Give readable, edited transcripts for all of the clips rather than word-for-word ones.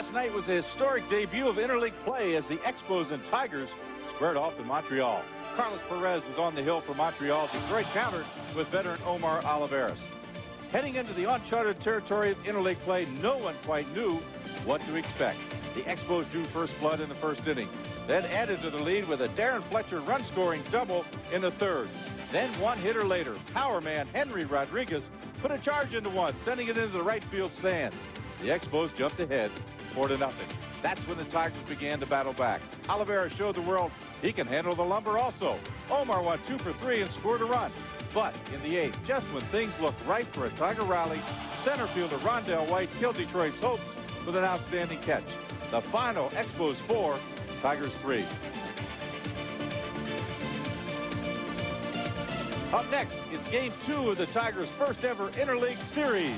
Last night was a historic debut of interleague play as the Expos and Tigers squared off in Montreal. Carlos Perez was on the hill for Montreal. Detroit countered with veteran Omar Oliveras. Heading into the uncharted territory of interleague play, no one quite knew what to expect. The Expos drew first blood in the first inning, then added to the lead with a Darren Fletcher run-scoring double in the third. Then one hitter later, power man Henry Rodriguez put a charge into one, sending it into the right field stands. The Expos jumped ahead 4-0. That's when the Tigers began to battle back. Oliveira showed the world he can handle the lumber also. Omar went 2 for 3 and scored a run. But in the 8th, just when things looked right for a Tiger rally, center fielder Rondell White killed Detroit's hopes with an outstanding catch. The final, Expos 4, Tigers 3. Up next, it's Game 2 of the Tigers' first ever interleague series.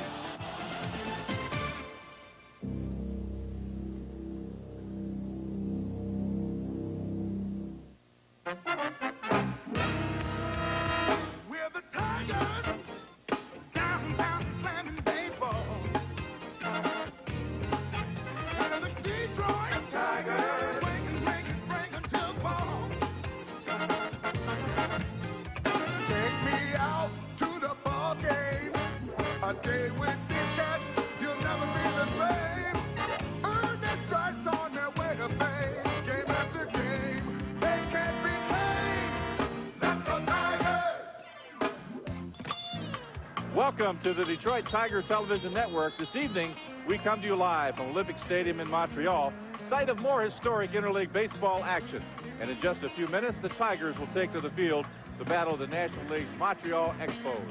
We're the Tigers, downtown slamming baseball. We're the Detroit Tigers, bringing till fall. Take me out to the ball game. A day with Big Cat, you'll never be the same. Earn their stripes on their way to fame. Game after game, they can't be tamed. That's the Tigers. Welcome to the Detroit Tiger Television Network. This evening, we come to you live from Olympic Stadium in Montreal, site of more historic interleague baseball action. And in just a few minutes, the Tigers will take to the field to battle the National League's Montreal Expos.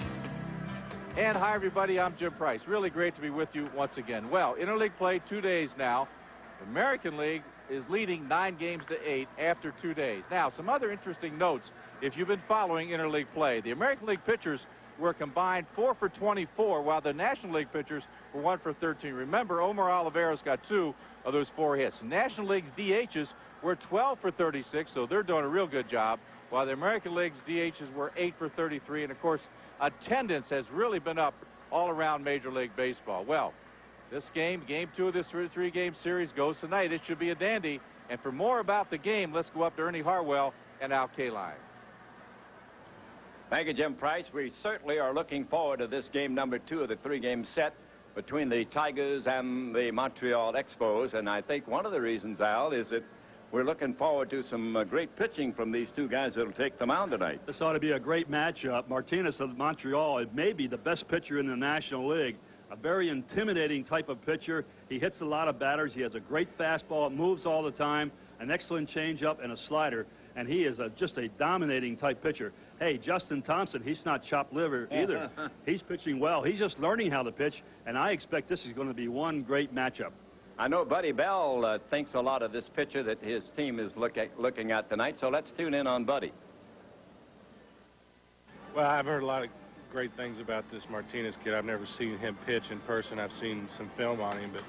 And hi, everybody. I'm Jim Price. Really great to be with you once again. Well, interleague play 2 days now. The American League is leading 9-8 after 2 days. Now, some other interesting notes if you've been following interleague play. The American League pitchers were combined 4 for 24, while the National League pitchers were 1 for 13. Remember, Omar Oliveras got 2 of those 4 hits. National League's DHs were 12 for 36, so they're doing a real good job, while the American League's DHs were 8 for 33. And, of course, attendance has really been up all around Major League Baseball. Well, this game, Game 2 of this 3-game series, goes tonight. It should be a dandy. And for more about the game, let's go up to Ernie Harwell and Al Kaline. Thank you, Jim Price. We certainly are looking forward to this game number 2 of the 3-game set between the Tigers and the Montreal Expos. And I think one of the reasons, Al, is that we're looking forward to some great pitching from these two guys that'll take the mound tonight. This ought to be a great matchup. Martinez of Montreal may be the best pitcher in the National League. A very intimidating type of pitcher. He hits a lot of batters. He has a great fastball, moves all the time, an excellent changeup, and a slider. And he is just a dominating type pitcher. Hey, Justin Thompson, he's not chopped liver either. He's pitching well. He's just learning how to pitch, and I expect this is going to be one great matchup. I know Buddy Bell thinks a lot of this pitcher that his team is looking at tonight, so let's tune in on Buddy. Well, I've heard a lot of great things about this Martinez kid. I've never seen him pitch in person. I've seen some film on him, but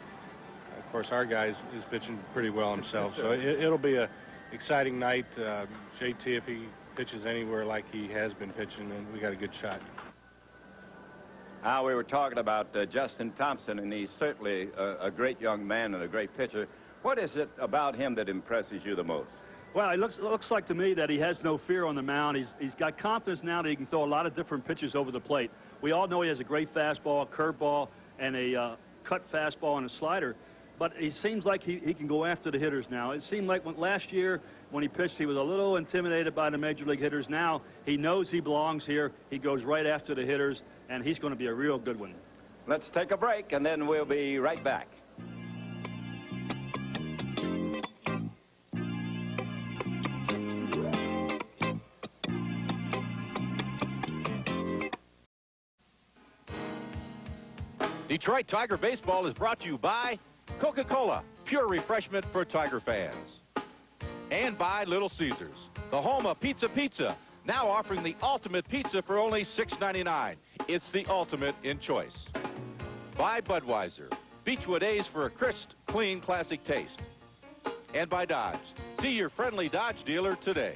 of course our guy is pitching pretty well himself, so it'll be a exciting night. JT, if he pitches anywhere like he has been pitching, then we got a good shot. We were talking about Justin Thompson, and he's certainly a great young man and a great pitcher. What is it about him that impresses you the most? Well, it looks like to me that he has no fear on the mound. He's got confidence now that he can throw a lot of different pitches over the plate. We all know he has a great fastball, curveball, and a cut fastball and a slider. But it seems like he can go after the hitters now. It seemed like last year when he pitched, he was a little intimidated by the Major League hitters. Now he knows he belongs here. He goes right after the hitters, and he's going to be a real good one. Let's take a break, and then we'll be right back. Detroit Tiger Baseball is brought to you by Coca-Cola, pure refreshment for Tiger fans. And by Little Caesars, the home of Pizza, now offering the ultimate pizza for only $6.99. It's the ultimate in choice. By Budweiser, Beechwood A's for a crisp, clean, classic taste. And by Dodge. See your friendly Dodge dealer today.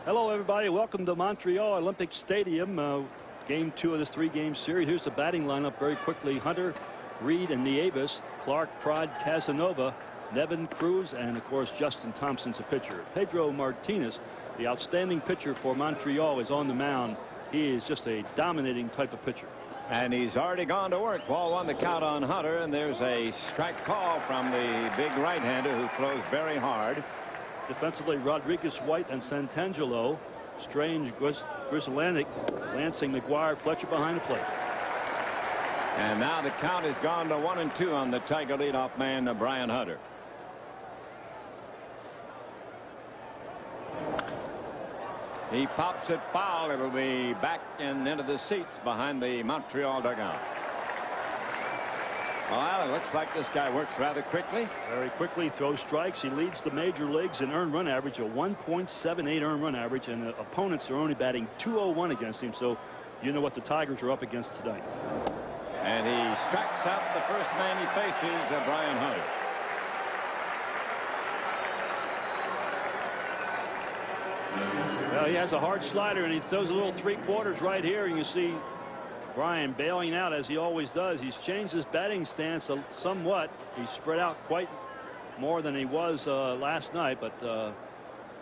Hello, everybody. Welcome to Montreal Olympic Stadium. Game 2 of this 3-game series. Here's the batting lineup very quickly. Hunter, Reed, and Nieves. Clark, Pride, Casanova, Nevin, Cruz, and, of course, Justin Thompson's a pitcher. Pedro Martinez, the outstanding pitcher for Montreal, is on the mound. He is just a dominating type of pitcher. And he's already gone to work. Ball 1 the count on Hunter, and there's a strike call from the big right-hander who throws very hard. Defensively, Rodriguez, White, and Santangelo. Strange, Grizzlandic, Lansing, McGuire, Fletcher behind the plate. And now the count has gone to 1-2 on the Tiger leadoff man, Brian Hunter. He pops it foul. It'll be back and into the seats behind the Montreal dugout. Well, it looks like this guy works rather quickly. Very quickly, throws strikes. He leads the major leagues in earned run average, a 1.78 earned run average, and the opponents are only batting .201 against him, so you know what the Tigers are up against tonight. And he strikes out the first man he faces, Brian Hunter. Well, he has a hard slider, and he throws a little 3/4 right here, and you see Brian bailing out as he always does. He's changed his batting stance somewhat. He's spread out quite more than he was last night, but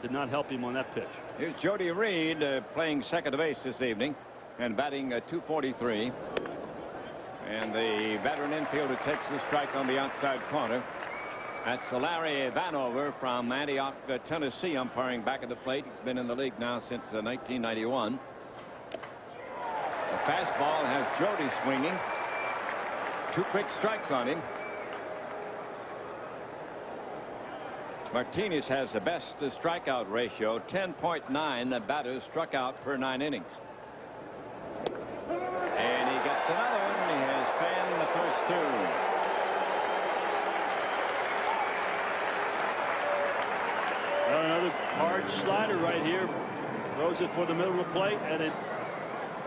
did not help him on that pitch. Here's Jody Reed playing second base this evening and batting .243. And the veteran infielder takes the strike on the outside corner. That's Larry Vanover from Antioch, Tennessee, umpiring back at the plate. He's been in the league now since 1991. The fastball has Jody swinging. 2 quick strikes on him. Martinez has the best strikeout ratio, 10.9 batters struck out per 9 innings. And he gets another one. He has fanned the first 2. Well, another hard slider right here. Throws it for the middle of the plate, and it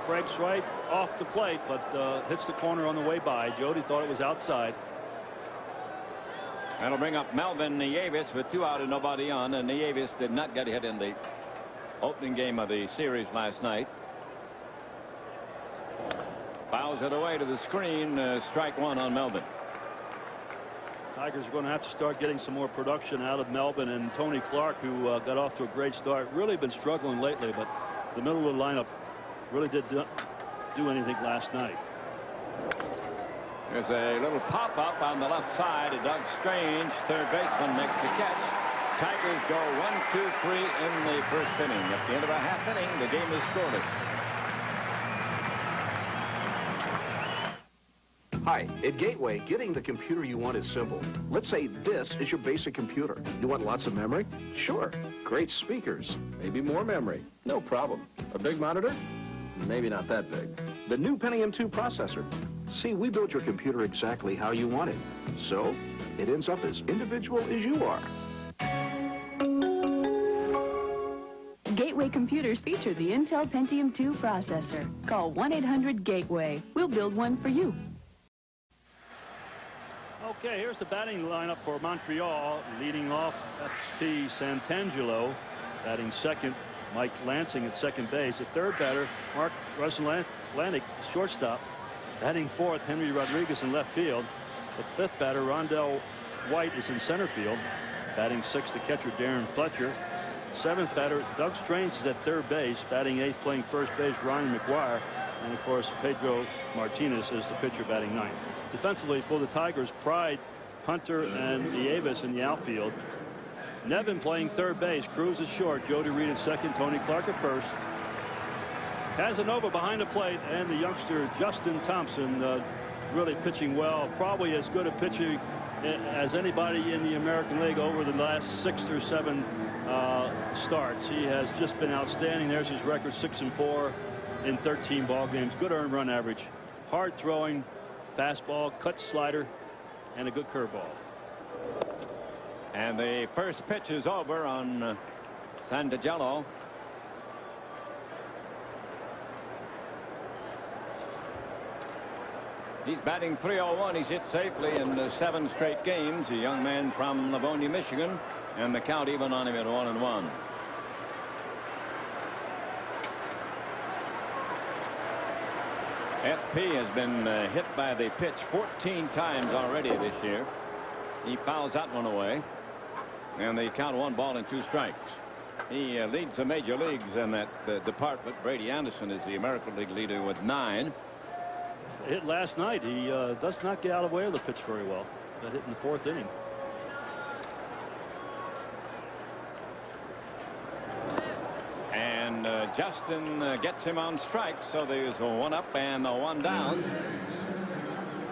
breaks right off the plate, but hits the corner on the way by. Jody thought it was outside. That'll bring up Melvin Nieves with 2 out and nobody on, and Nieves did not get hit in the opening game of the series last night. Fouls it away to the screen. Strike 1 on Melvin. Tigers are going to have to start getting some more production out of Melvin and Tony Clark, who got off to a great start. Really been struggling lately, but the middle of the lineup really did do anything last night. There's a little pop-up on the left side. Doug Strange, third baseman, makes the catch. Tigers go 1-2-3 in the first inning. At the end of a half inning, the game is scoreless. Hi, at Gateway, getting the computer you want is simple. Let's say this is your basic computer. You want lots of memory? Sure. Great speakers. Maybe more memory. No problem. A big monitor? Maybe not that big. The new Pentium 2 processor. See, we build your computer exactly how you want it. So, it ends up as individual as you are. Gateway computers feature the Intel Pentium 2 processor. Call 1-800-GATEWAY. We'll build one for you. Okay, here's the batting lineup for Montreal. Leading off, FP Santangelo. Batting second, Mike Lansing at second base. The third batter, Mark Grizzlandic, shortstop. Batting fourth, Henry Rodriguez in left field. The fifth batter, Rondell White, is in center field. Batting sixth, the catcher, Darren Fletcher. Seventh batter, Doug Strange, is at third base. Batting eighth, playing first base, Ryan McGuire. And, of course, Pedro Martinez is the pitcher, batting ninth. Defensively for the Tigers, Pride, Hunter, and Nieves in the outfield. Nevin playing third base. Cruz is short. Jody Reed at second. Tony Clark at first. Casanova behind the plate, and the youngster Justin Thompson really pitching well. Probably as good a pitcher as anybody in the American League over the last 6 or 7 starts. He has just been outstanding. There's his record, 6-4 in 13 ball games. Good earned run average. Hard throwing, fastball, cut slider, and a good curveball. And the first pitch is over on Santangelo. He's batting .301. He's hit safely in 7 straight games. A young man from Livonia, Michigan, and the count even on him at 1-1. FP has been hit by the pitch 14 times already this year. He fouls that one away. And they count 1 ball and 2 strikes. He leads the major leagues in that department. Brady Anderson is the American League leader with 9. Hit last night. He does not get out of the way of the pitch very well. Got hit in the 4th inning. And Justin gets him on strike, so there's a 1 up and a 1 down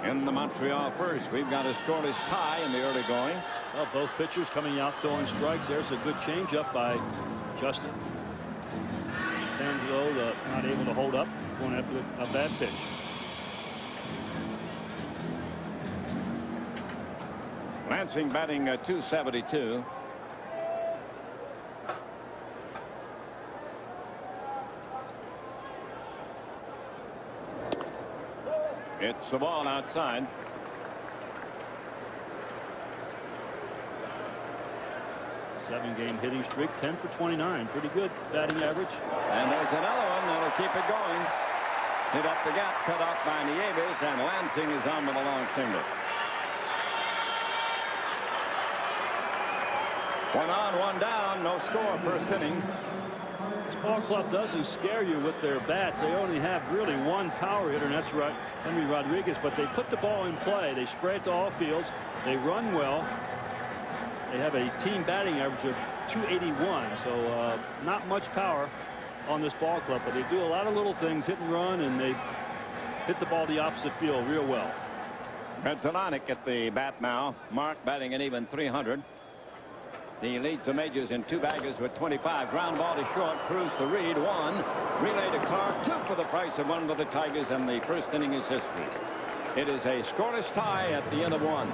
in the Montreal first. We've got a scoreless tie in the early going. Well, both pitchers coming out throwing strikes. There's a good changeup by Justin. Tango not able to hold up, going after a bad pitch. Lansing batting .272. It's the ball outside. Seven-game hitting streak, 10 for 29. Pretty good batting average. And there's another one that'll keep it going. Hit up the gap, cut off by Nieves, and Lansing is on with a long single. 1 on, 1 down, no score, first inning. This ball club doesn't scare you with their bats. They only have really 1 power hitter, and that's right, Henry Rodriguez. But they put the ball in play. They spray it to all fields. They run well. They have a team batting average of .281, so not much power on this ball club, but they do a lot of little things, hit and run, and they hit the ball the opposite field real well. Petzolonic at the bat now. Mark batting an even .300. He leads the majors in 2 baggers with 25. Ground ball to short. Cruz to Reed. 1. Relay to Clark. 2 for the price of 1 with the Tigers, and the first inning is history. It is a scoreless tie at the end of 1.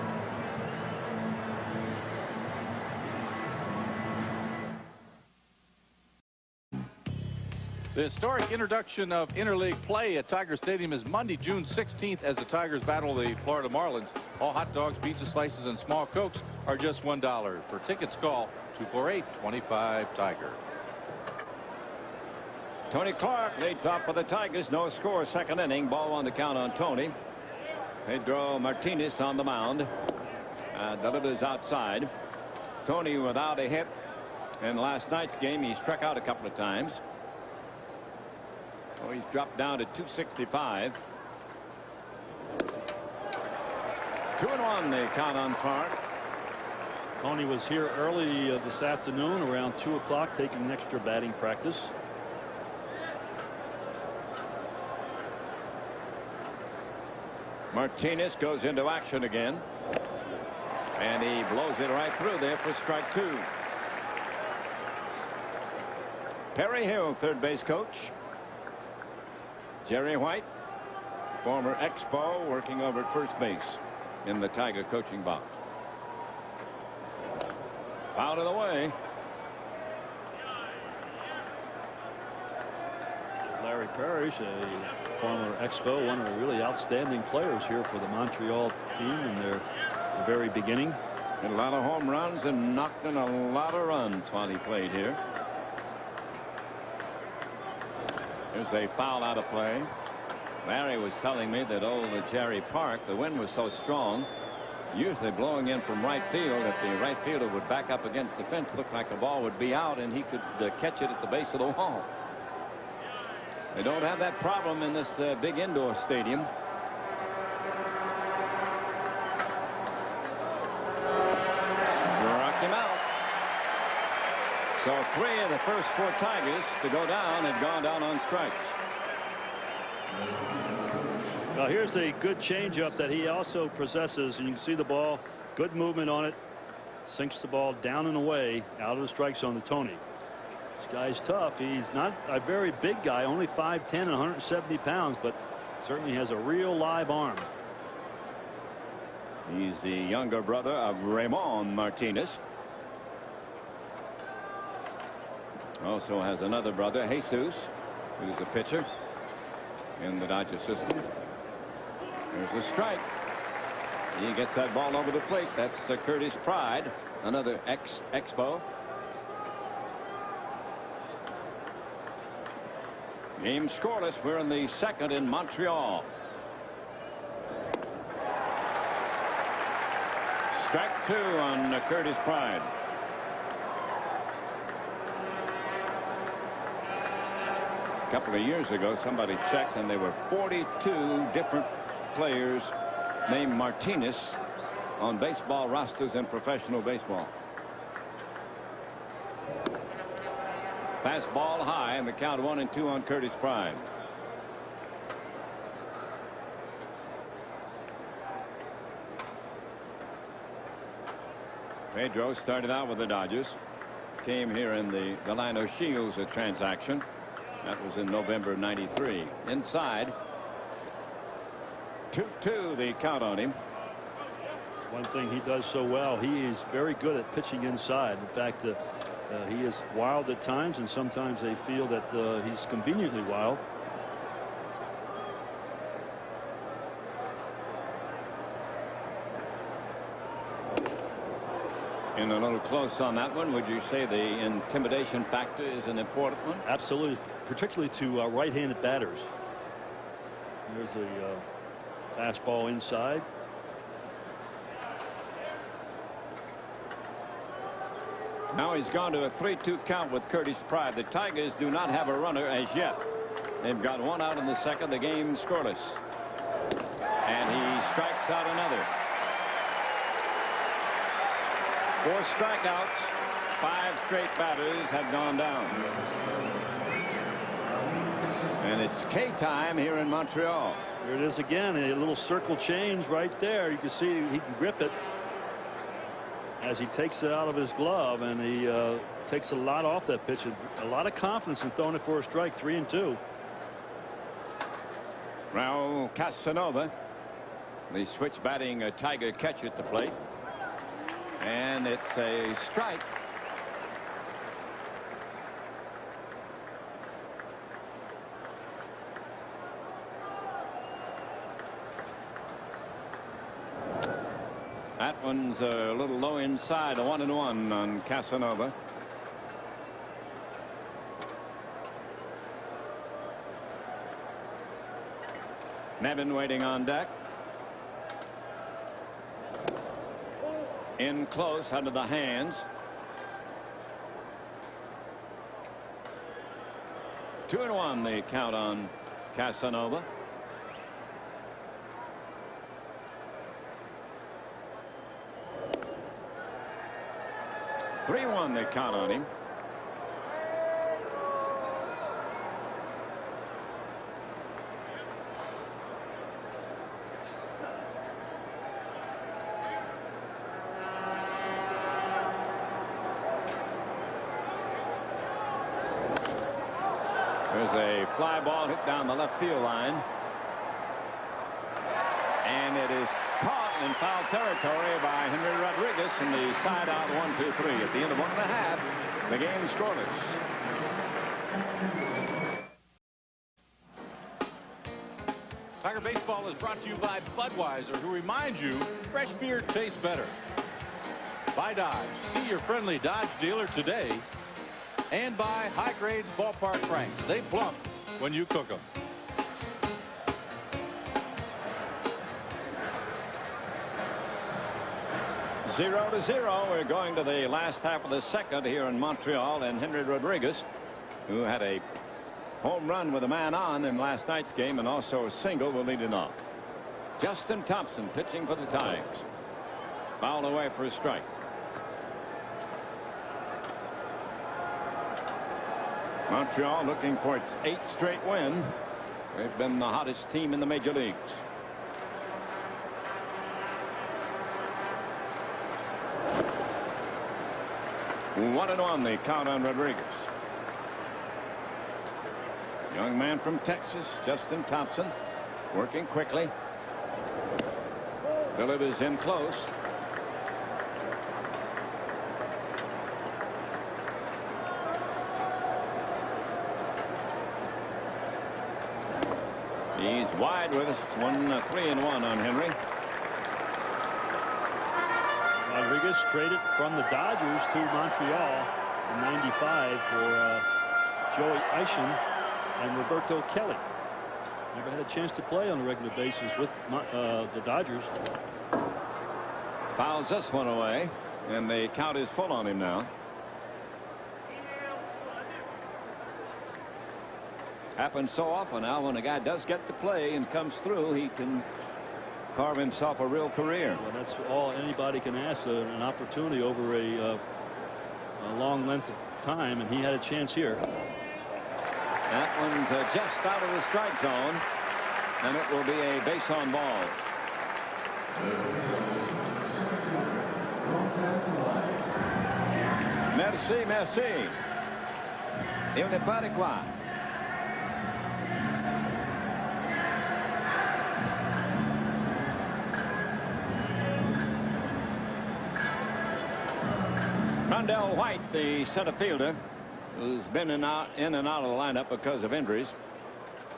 The historic introduction of interleague play at Tiger Stadium is Monday, June 16th, as the Tigers battle the Florida Marlins. All hot dogs, pizza slices, and small Cokes are just $1. For tickets, call 248-25-TIGER. Tony Clark leads off for the Tigers. No score, second inning. Ball 1 to count on Tony. Pedro Martinez on the mound. Delivers outside. Tony without a hit. In last night's game, he struck out a couple of times. Oh, he's dropped down to 265. 2-1 the count on Clark. Tony was here early this afternoon around 2 o'clock taking extra batting practice. Martinez goes into action again, and he blows it right through there for strike 2. Perry Hill, third base coach. Jerry White, former Expo, working over at first base in the Tiger coaching box. Out of the way. Larry Parrish, a former Expo, one of the really outstanding players here for the Montreal team in their very beginning. Hit a lot of home runs and knocked in a lot of runs while he played here. There's a foul out of play. Larry was telling me that old Jerry Park, the wind was so strong, usually blowing in from right field, that the right fielder would back up against the fence, look like the ball would be out, and he could catch it at the base of the wall. They don't have that problem in this big indoor stadium. Struck him out. So 3 of the first 4 Tigers to go down have gone down on strikes. Now here's a good changeup that he also possesses, and you can see the ball, good movement on it, sinks the ball down and away out of the strike zone to Tony. This guy's tough. He's not a very big guy, only 5'10" and 170 pounds, but certainly has a real live arm. He's the younger brother of Ramon Martinez. Also has another brother, Jesus, who's a pitcher in the Dodger system. There's a strike. He gets that ball over the plate. That's Curtis Pride, another Expo. Game scoreless. We're in the second in Montreal. Strike 2 on Curtis Pride. A couple of years ago, somebody checked, and there were 42 different players named Martinez on baseball rosters in professional baseball. Fastball high, and the count 1-2 on Curtis Pride. Pedro started out with the Dodgers. Came here in the Delano Shields transaction. That was in November '93. Inside. 2-2 the count on him. One thing he does so well, he is very good at pitching inside. In fact, he is wild at times, and sometimes they feel that he's conveniently wild. And a little close on that one. Would you say the intimidation factor is an important one? Absolutely, particularly to right-handed batters. There's a fastball inside. Now he's gone to a 3-2 count with Curtis Pride. The Tigers do not have a runner as yet. They've got one out in the second. The game scoreless. And he strikes out another. 4 strikeouts. 5 straight batters have gone down. And it's K time here in Montreal. Here it is again. A little circle change right there. You can see he can grip it as he takes it out of his glove, and he takes a lot off that pitch. A lot of confidence in throwing it for a strike. 3-2. Raul Casanova, the switch batting Tiger catcher at the plate. And it's a strike. That one's a little low inside. A 1-1 on Casanova. Nevin waiting on deck. In close under the hands. 2-1 the count on Casanova. Three-1 they count on him. There's a fly ball hit down the left field line. And it is caught in foul territory by Henry Rodriguez in the side out 1-2-3. At the end of 1.5, the game scoreless. Tiger Baseball is brought to you by Budweiser, who reminds you fresh beer tastes better. By Dodge. See your friendly Dodge dealer today. And by High Grades Ballpark Franks. They plump when you cook them. Zero to zero. We're going to the last half of the second here in Montreal, and Henry Rodriguez, who had a home run with a man on in last night's game and also a single, will lead it off. Justin Thompson pitching for the Tigers. Fouled away for a strike. Montreal looking for its 8th straight win. They've been the hottest team in the major leagues. One and one the count on Rodriguez. Young man from Texas, Justin Thompson, working quickly. Delivers in close. He's wide with us. 3-1 on Henry. Rodriguez traded from the Dodgers to Montreal in '95 for Joey Isham, and Roberto Kelly. Never had a chance to play on a regular basis with the Dodgers. Fouls this one away, and the count is full on him now. Happens so often now when a guy does get to play and comes through, he can carve himself a real career. Well, that's all anybody can ask, an opportunity over a long length of time, and he had a chance here. That one's just out of the strike zone, and it will be a base on ball. Merci, merci. Il n'est pas de quoi. Rondell White, the center fielder, who's been in and out of the lineup because of injuries,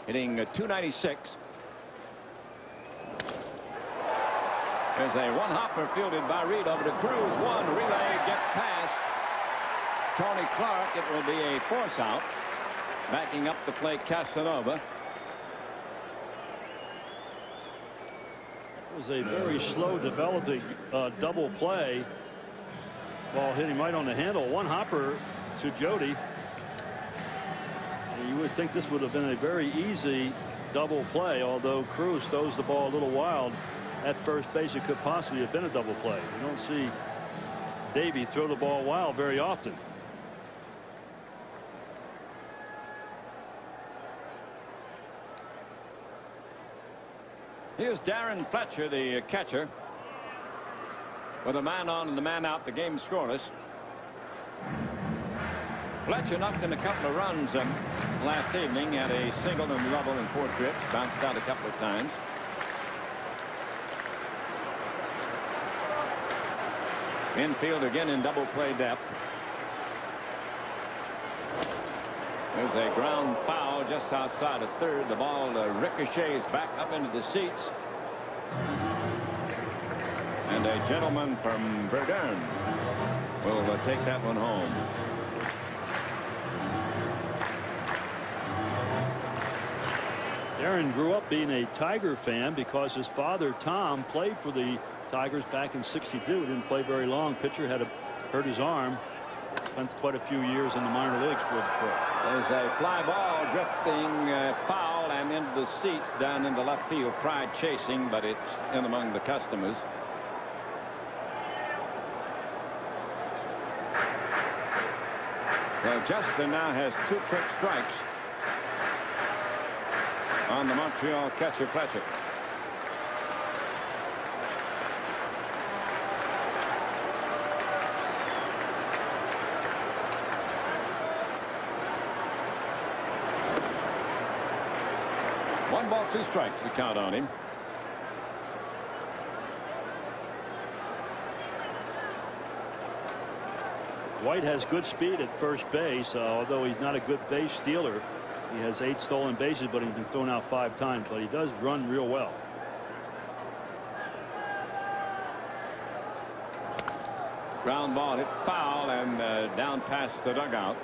hitting .296. There's a one-hopper fielded by Reed over to Cruz. One relay gets past Tony Clark. It will be a force out. Backing up the plate, Casanova. It was a very slow developing double play. Ball hit him right on the handle. One hopper to Jody. And you would think this would have been a very easy double play, although Cruz throws the ball a little wild at first base. It could possibly have been a double play. You don't see Davey throw the ball wild very often. Here's Darren Fletcher, the catcher. With a man on and the man out, the game scoreless. Fletcher knocked in a couple of runs last evening. Had a single and double in 4 trips. Bounced out a couple of times. Infield again in double play depth. There's a ground foul just outside of third. The ball ricochets back up into the seats. And a gentleman from Verdun will take that one home. Darren grew up being a Tiger fan because his father, Tom, played for the Tigers back in '62. Didn't play very long. Pitcher had hurt his arm. Spent quite a few years in the minor leagues for Detroit. There's a fly ball drifting foul and into the seats down into left field. Pride chasing, but it's in among the customers. Well, Justin now has 2 quick strikes on the Montreal catcher Fletcher. One ball, 2 strikes, the count on him. White has good speed at first base, although he's not a good base stealer. He has 8 stolen bases, but he's been thrown out 5 times. But he does run real well. Ground ball hit foul and down past the dugout.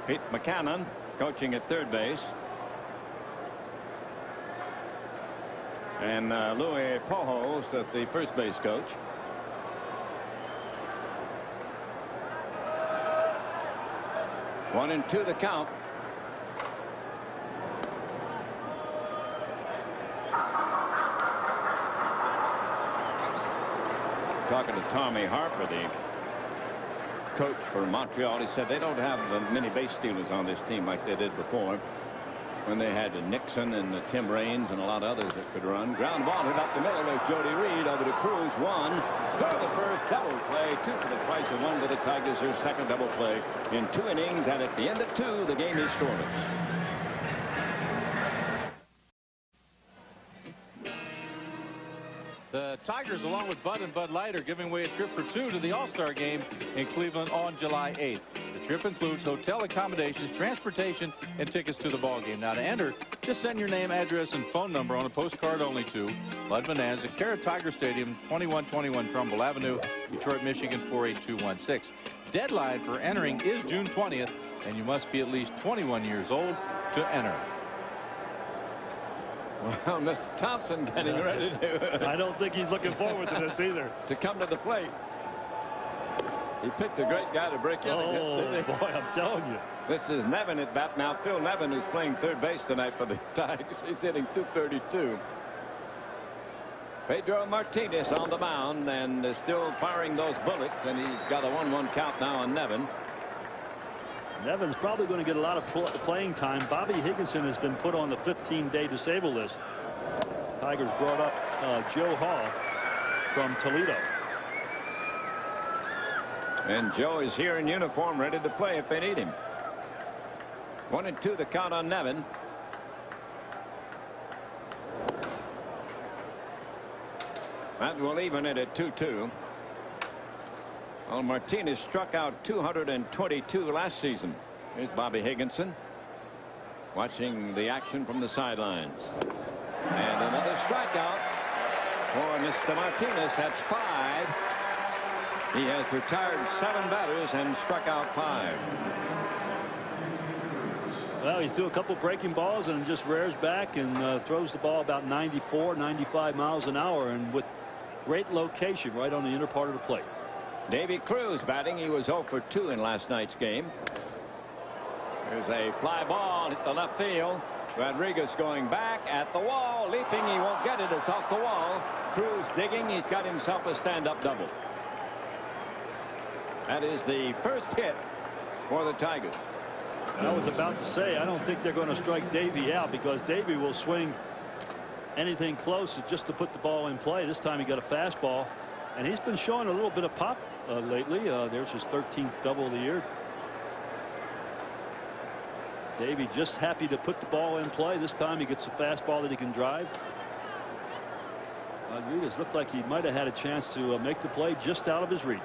Pete McCannon coaching at third base. And Louis Pojos at the first base coach. One and 2 the count. Talking to Tommy Harper, the coach for Montreal, he said they don't have many base stealers on this team like they did before, when they had Nixon and Tim Raines and a lot of others that could run. Ground ball hit up the middle. There's Jody Reed over to Cruz. 1 for the first double play. 2 for the price of 1 to the Tigers. Their second double play in 2 innings, and at the end of 2 the game is scoreless. The Tigers, along with Bud and Bud Light, are giving away a trip for 2 to the All-Star game in Cleveland on July 8th. The trip includes hotel accommodations, transportation, and tickets to the ball game. Now, to enter, just send your name, address, and phone number on a postcard only to Bud Bonanza, Cara Tiger Stadium, 2121 Trumbull Avenue, Detroit, Michigan, 48216. Deadline for entering is June 20th, and you must be at least 21 years old to enter. Well, Mr. Thompson getting ready to... I don't think he's looking forward to this either. To come to the plate. He picked a great guy to break in against. Oh, boy, I'm telling you. This is Nevin at bat now. Phil Nevin, who's playing third base tonight for the Tigers. He's hitting .232. Pedro Martinez on the mound and is still firing those bullets, and he's got a 1-1 count now on Nevin. Nevin's probably going to get a lot of playing time. Bobby Higginson has been put on the 15-day disabled list. Tigers brought up Joe Hall from Toledo. And Joe is here in uniform, ready to play if they need him. 1-2 the count on Nevin. That will even it at 2-2. Well, Martinez struck out 222 last season. Here's Bobby Higginson watching the action from the sidelines. And another strikeout for Mr. Martinez. That's 5. He has retired 7 batters and struck out 5. Well, he's doing a couple breaking balls and just rears back and throws the ball about 94, 95 miles an hour, and with great location right on the inner part of the plate. Davy Cruz batting. He was 0 for 2 in last night's game. There's a fly ball hit the left field. Rodriguez going back at the wall, leaping. He won't get it. It's off the wall. Cruz digging. He's got himself a stand-up double. That is the first hit for the Tigers. I was about to say, I don't think they're going to strike Davy out, because Davy will swing anything close just to put the ball in play. This time he got a fastball, and he's been showing a little bit of pop lately. There's his 13th double of the year. Davy just happy to put the ball in play. This time he gets a fastball that he can drive. Rodriguez looked like he might have had a chance to make the play just out of his reach.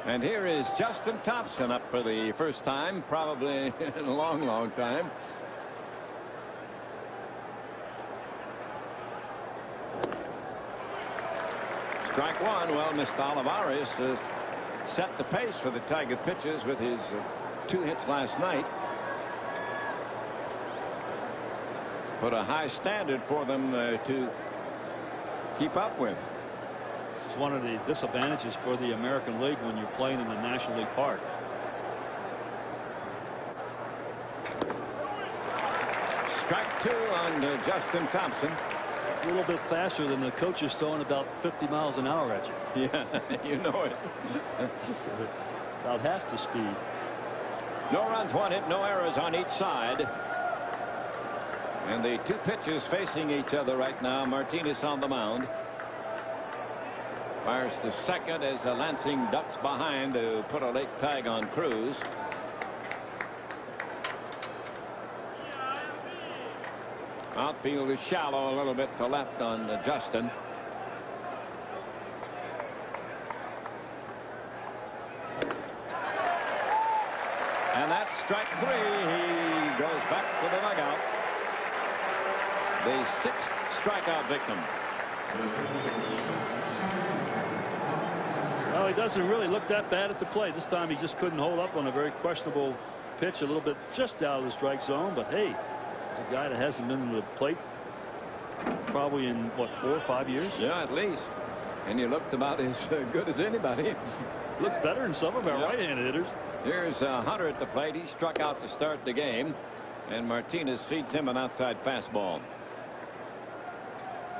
And here is Justin Thompson up for the first time, probably in a long, long time. Strike 1. Well, Mr. Olivares has set the pace for the Tiger pitchers with his 2 hits last night. Put a high standard for them to keep up with. This is one of the disadvantages for the American League when you're playing in the National League Park. Strike 2 on Justin Thompson. It's a little bit faster than the coach is throwing about 50 miles an hour at you. Yeah, you know it. About half the speed. No runs, 1 hit, no errors on each side. And the 2 pitchers facing each other right now. Martinez on the mound. Fires to second as Lansing ducks behind to put a late tag on Cruz. Outfield is shallow a little bit to left on Justin. And that's strike 3. He goes back to the dugout. The 6th strikeout victim. Well, he doesn't really look that bad at the plate. This time he just couldn't hold up on a very questionable pitch, a little bit just out of the strike zone. But hey, he's a guy that hasn't been to the plate probably in what, 4 or 5 years. Yeah, at least. And he looked about as good as anybody. Looks better than some of our right-handed hitters. Here's Hunter at the plate. He struck out to start the game, and Martinez feeds him an outside fastball.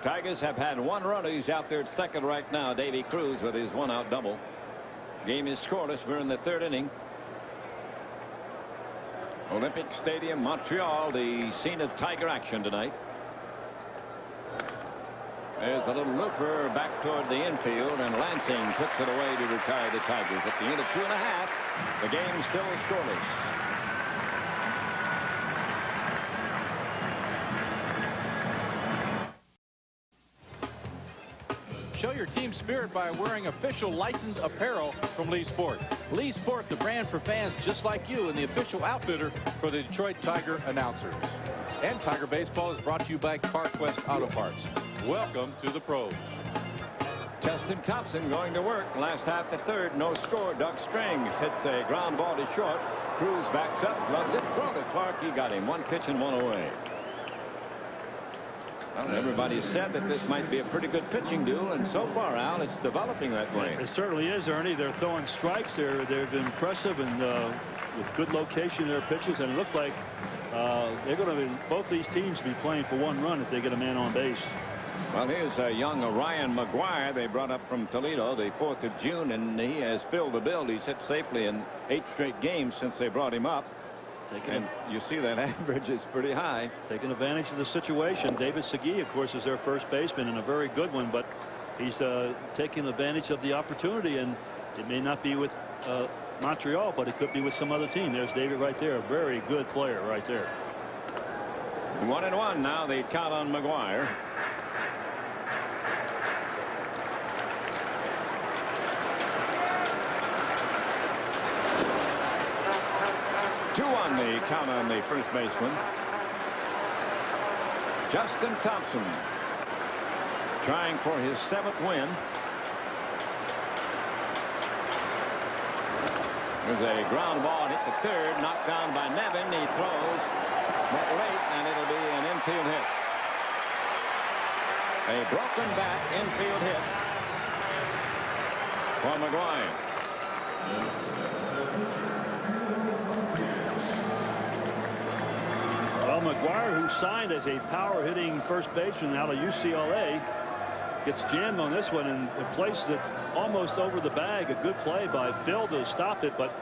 Tigers have had 1 runner. He's out there at second right now, Davy Cruz, with his 1-out double. Game is scoreless. We're in the 3rd inning. Olympic Stadium, Montreal, the scene of Tiger action tonight. There's a little looper back toward the infield, and Lansing puts it away to retire the Tigers. At the end of 2.5, the game still scoreless. Show your team spirit by wearing official licensed apparel from Lee Sport. Lee Sport, the brand for fans just like you, and the official outfitter for the Detroit Tiger announcers. And Tiger Baseball is brought to you by CarQuest Auto Parts. Welcome to the pros. Justin Thompson going to work. Last half the third, no score. Doug Strings hits a ground ball to short. Cruz backs up, gloves it, throw to Clark. He got him. 1 pitch and 1 away. Well, everybody said that this might be a pretty good pitching duel, and so far, Al, it's developing that way. It certainly is, Ernie. They're throwing strikes. They've been impressive and with good location in their pitches, and it looked like they're going to be, both these teams be playing for 1 run if they get a man on base. Well, here's a young Ryan McGuire they brought up from Toledo the 4th of June, and he has filled the bill. He's hit safely in 8 straight games since they brought him up. And you see that average is pretty high. Taking advantage of the situation. David Segui, of course, is their first baseman, and a very good one, but he's taking advantage of the opportunity, and it may not be with Montreal, but it could be with some other team. There's David right there, a very good player right there. 1-1 now. They count on McGuire. The count on the first baseman. Justin Thompson trying for his 7th win. There's a ground ball hit the third, knocked down by Nevin. He throws but late, and it'll be an infield hit. A broken bat infield hit for McGuire. Well, McGuire, who signed as a power-hitting first baseman out of UCLA, gets jammed on this one and places it almost over the bag. A good play by Phil to stop it, but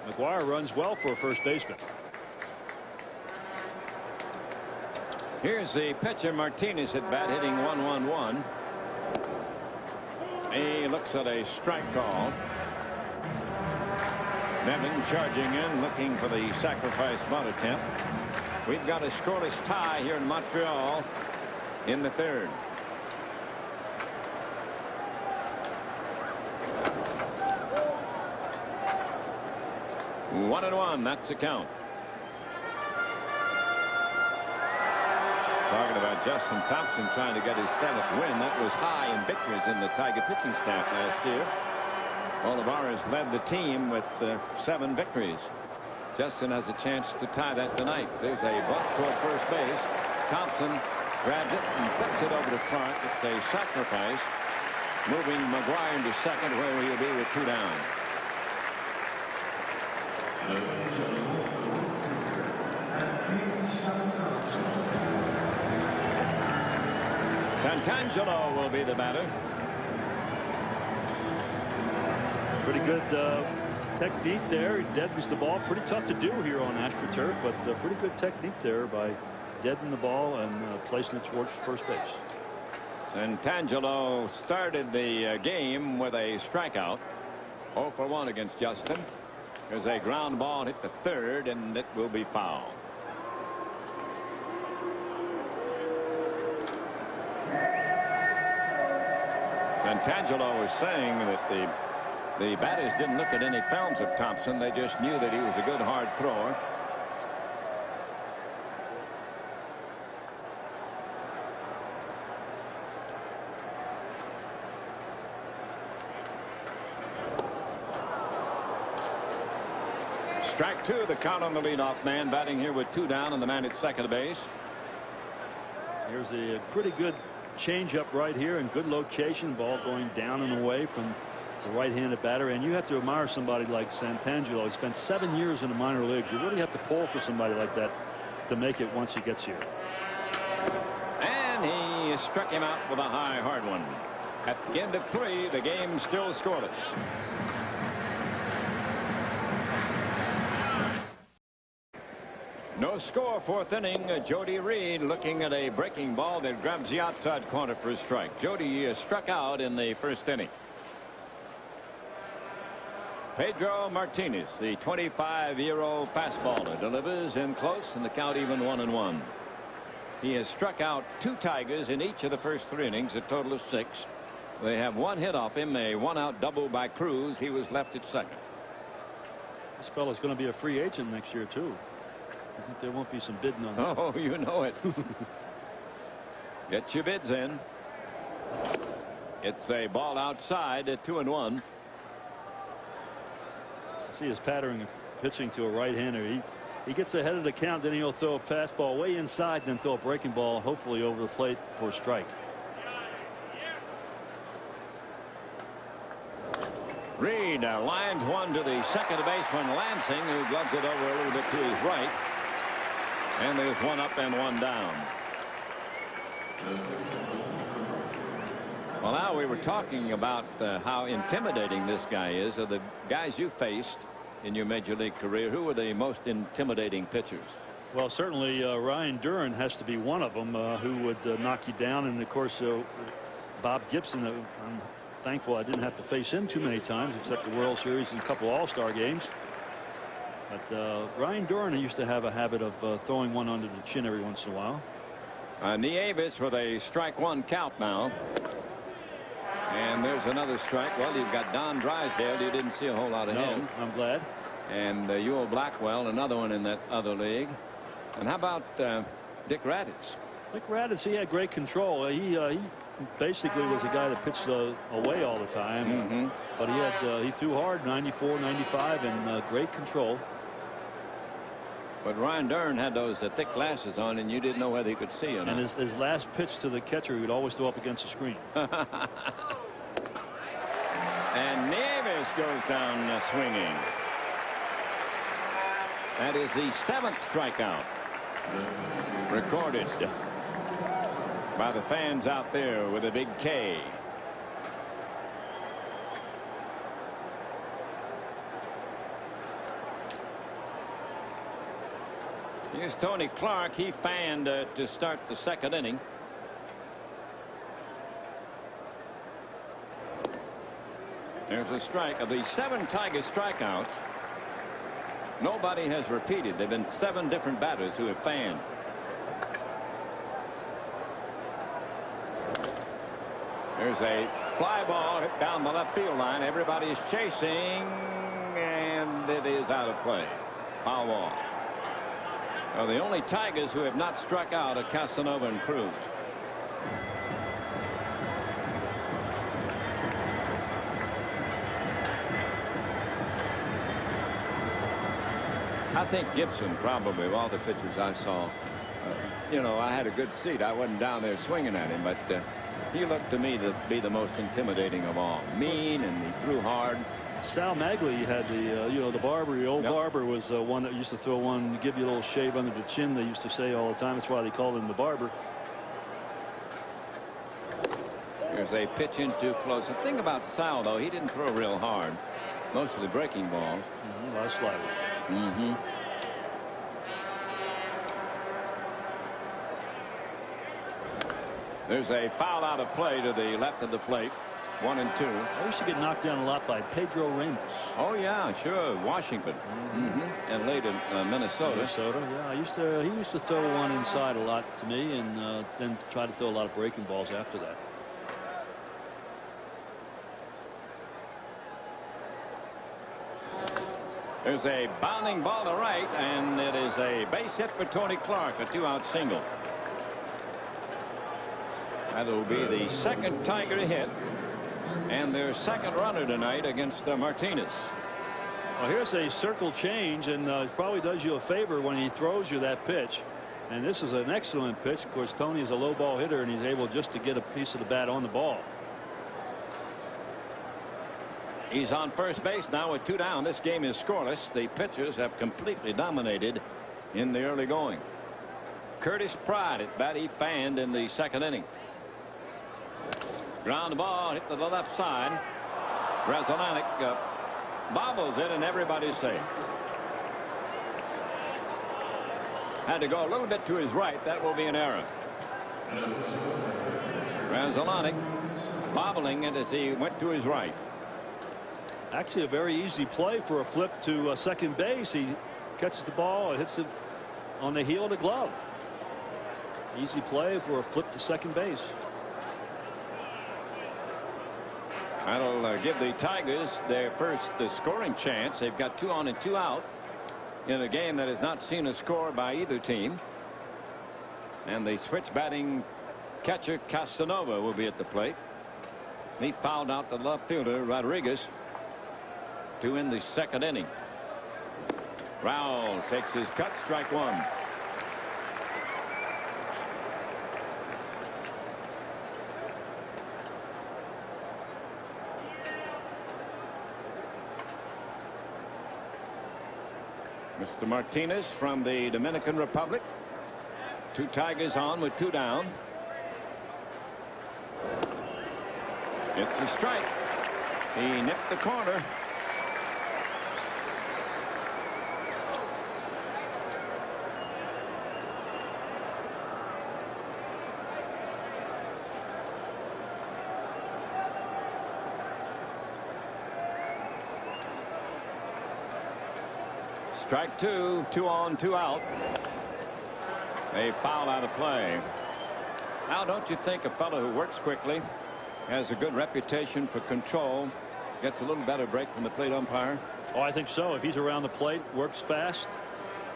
McGuire runs well for a first baseman. Here's the pitcher, Martinez, at bat, hitting 1-1-1. He looks at a strike call. Nevin charging in, looking for the sacrifice bunt attempt. We've got a scoreless tie here in Montreal in the third. One and one, that's the count. Talking about Justin Thompson trying to get his 7th win. That was high in victories in the Tiger pitching staff last year. Olivares led the team with 7 victories. Justin has a chance to tie that tonight. There's a bunt toward first base. Thompson grabs it and flips it over to Clark. It's a sacrifice, moving McGuire into second, where he'll be with 2 down. Santangelo will be the batter. Pretty good technique there. He deadens the ball. Pretty tough to do here on AstroTurf, but pretty good technique there by deadening the ball and placing it towards first base. Santangelo started the game with a strikeout. 0 for 1 against Justin. There's a ground ball hit the third, and it will be foul. Santangelo was saying that the batters didn't look at any films of Thompson. They just knew that he was a good hard thrower. Strike 2, the count on the leadoff man, batting here with 2 down, and the man at second base. Here's a pretty good changeup right here, and good location. Ball going down and away from the right-handed batter, and you have to admire somebody like Santangelo. He spent 7 years in the minor leagues. You really have to pull for somebody like that to make it once he gets here. And he struck him out with a high, hard one. At the end of 3, the game still scoreless. No score, 4th inning. Jody Reed looking at a breaking ball that grabs the outside corner for a strike. Jody struck out in the 1st inning. Pedro Martinez, the 25-year-old fastballer, delivers in close, and the count even 1-1. He has struck out 2 Tigers in each of the first 3 innings, a total of 6. They have 1 hit off him, a 1-out double by Cruz. He was left at second. This fellow's going to be a free agent next year, too. I think there won't be some bidding on that. Oh, you know it. Get your bids in. It's a ball outside at 2-1. See his pattern of pitching to a right-hander. He gets ahead of the count, then he'll throw a fastball way inside, and then throw a breaking ball, hopefully over the plate for a strike. Reed lines one to the second baseman Lansing, who gloves it over a little bit to his right. And there's one up and one down. Well, now we were talking about how intimidating this guy is. Of the guys you faced in your major league career, who were the most intimidating pitchers? Well, certainly Ryan Duran has to be one of them, who would knock you down. And of course, Bob Gibson, I'm thankful I didn't have to face him too many times, except the World Series and a couple All-Star games. But Ryan Duran used to have a habit of throwing one under the chin every once in a while. Nieves with a strike one count now. And there's another strike. Well, you've got Don Drysdale. You didn't see a whole lot of him. I'm glad. And Ewell Blackwell, another one in that other league. And how about Dick Raditz? Dick Raditz, he had great control. He basically was a guy that pitched away all the time. But he threw hard, 94, 95, and great control. But Ryan Duran had those thick glasses on, and you didn't know whether he could see or not. And his last pitch to the catcher, he would always throw up against the screen. And Nieves goes down swinging. That is the 7th strikeout recorded by the fans out there with a big K. Here's Tony Clark. He fanned to start the second inning. There's a strike. Of the 7 Tiger strikeouts, nobody has repeated. There have been 7 different batters who have fanned. There's a fly ball hit down the left field line. Everybody's chasing, and it is out of play. Foul ball. Well, the only Tigers who have not struck out are Casanova and Cruz. I think Gibson, probably of all the pitchers I saw, you know, I had a good seat. I wasn't down there swinging at him, but he looked to me to be the most intimidating of all. Mean, and he threw hard. Sal Magley had the barber. The old barber was one that used to throw one, give you a little shave under the chin. They used to say all the time. That's why they called him the barber. Here's a pitch in too close. The thing about Sal, though, he didn't throw real hard. Mostly breaking balls. A lot of sliders. There's a foul out of play to the left of the plate. 1 and 2. I used to get knocked down a lot by Pedro Ramos. Oh yeah, sure. Washington. And later Minnesota. Yeah, he used to throw one inside a lot to me, and then try to throw a lot of breaking balls after that. There's a bounding ball to right, and it is a base hit for Tony Clark, a 2-out single. That'll be the 2nd Tiger hit, and their 2nd runner tonight against Martinez. Well, here's a circle change, and it probably does you a favor when he throws you that pitch. And this is an excellent pitch. Of course, Tony is a low ball hitter, and he's able just to get a piece of the bat on the ball. He's on first base now with 2 down. This game is scoreless. The pitchers have completely dominated in the early going. Curtis Pride at bat. He fanned in the 2nd inning. Ground ball hit to the left side. Resolanik bobbles it, and everybody's safe. Had to go a little bit to his right. That will be an error. Resolanik bobbling it as he went to his right. Actually, a very easy play for a flip to second base. He catches the ball, hits it on the heel of the glove. Easy play for a flip to second base. That'll give the Tigers their first scoring chance. They've got 2 on and 2 out in a game that has not seen a score by either team. And the switch batting catcher Casanova will be at the plate. He fouled out the left fielder, Rodriguez, to end the second inning. Rowell takes his cut, strike one. Mr. Martinez from the Dominican Republic. 2 Tigers on with 2 down. It's a strike. He nipped the corner. Strike 2, 2 on, 2 out. A foul out of play. Now, don't you think a fellow who works quickly, has a good reputation for control, gets a little better break from the plate umpire? Oh, I think so. If he's around the plate, works fast,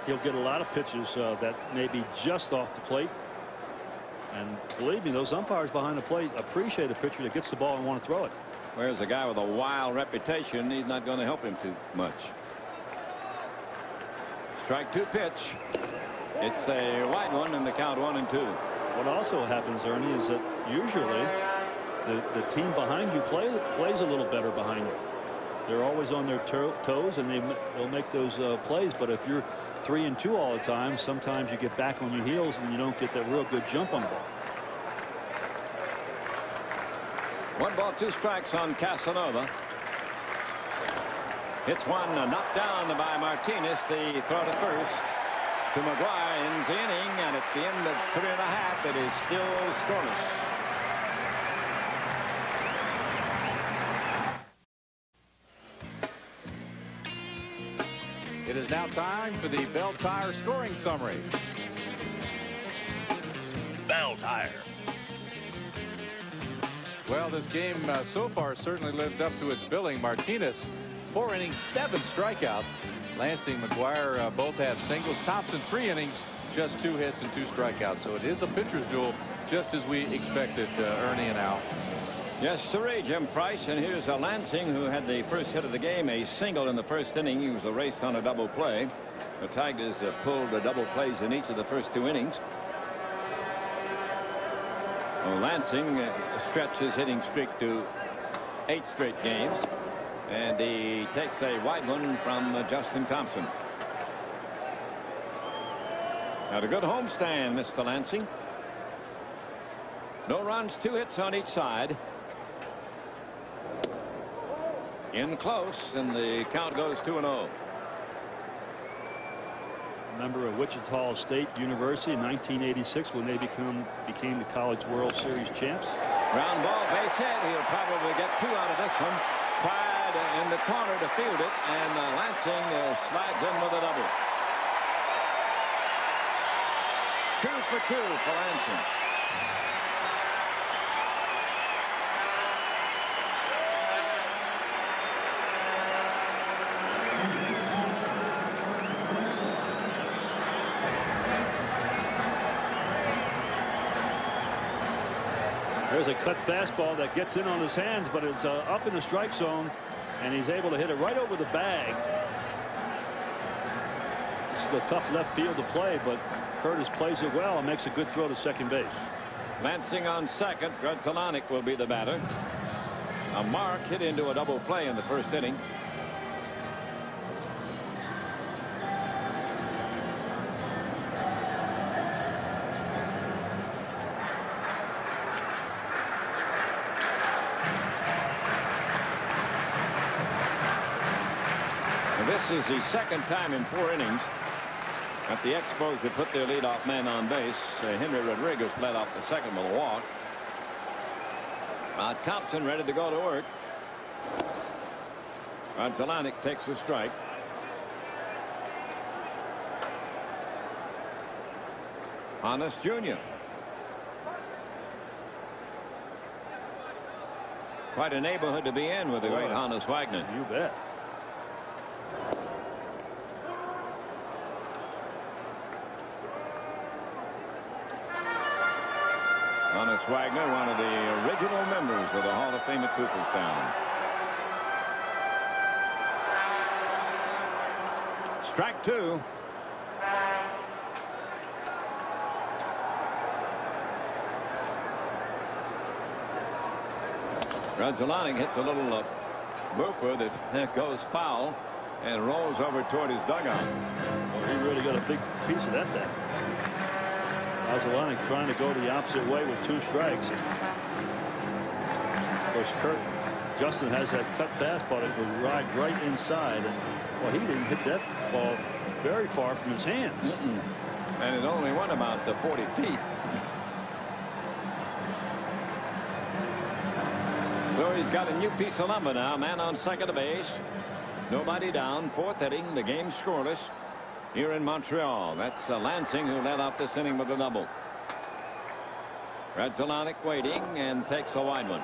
he'll get a lot of pitches that may be just off the plate. And believe me, those umpires behind the plate appreciate a pitcher that gets the ball and want to throw it. Whereas a guy with a wild reputation, he's not going to help him too much. Strike 2 pitch. It's a wide one, and the count 1-2. What also happens, Ernie, is that usually the team behind you plays a little better behind you. They're always on their toes, and they'll make those plays. But if you're 3-2 all the time, sometimes you get back on your heels and you don't get that real good jump on the ball. 1 ball, 2 strikes on Casanova. It's one knocked down by Martinez. The throw to first to McGuire ends the inning, and at the end of 3.5, it is still scoreless. It is now time for the Bell Tire scoring summary. Bell Tire. Well, this game so far certainly lived up to its billing. Martinez, 4 innings, 7 strikeouts. Lansing, McGuire both had singles. Thompson, 3 innings, just 2 hits and 2 strikeouts. So it is a pitcher's duel, just as we expected, Ernie and Al. Yes, sirree, Jim Price. And here's Lansing, who had the first hit of the game, a single in the first inning. He was erased on a double play. The Tigers pulled the double plays in each of the first 2 innings. Well, Lansing stretched his hitting streak to 8 straight games. And he takes a wide one from Justin Thompson. Had a good homestand, Mr. Lansing. No runs, 2 hits on each side. In close, and the count goes 2-0. Member of Wichita State University in 1986 when they became the College World Series champs. Ground ball, base hit. He'll probably get 2 out of this one. Pride in the corner to field it, and Lansing slides in with a double. 2 for 2 for Lansing. There's a cut fastball that gets in on his hands, but it's up in the strike zone, and he's able to hit it right over the bag. This is a tough left field to play, but Curtis plays it well and makes a good throw to second base. Lansing on second. Grudzelanek will be the batter. A mark hit into a double play in the first inning. This is the second time in 4 innings that the Expos have put their leadoff man on base. Henry Rodriguez led off the second with a walk. Thompson ready to go to work. Grudzelanek takes a strike. Hannes Jr. Quite a neighborhood to be in with the great Hannes Wagner. You bet. Honest Wagner, one of the original members of the Hall of Fame at Cooperstown. Strike two. Radzolani hits a little blooper that goes foul and rolls over toward his dugout. Well, he really got a big piece of that then. Radzolani trying to go the opposite way with 2 strikes. Of course, Justin has that cut fastball that would ride right inside. And, well, he didn't hit that ball very far from his hands. And it only went about 40 feet. So he's got a new piece of lumber now. Man on second base. Nobody down. 4th inning. The game scoreless here in Montreal. That's Lansing who led off this inning with a double. Radzolani waiting and takes a wide one.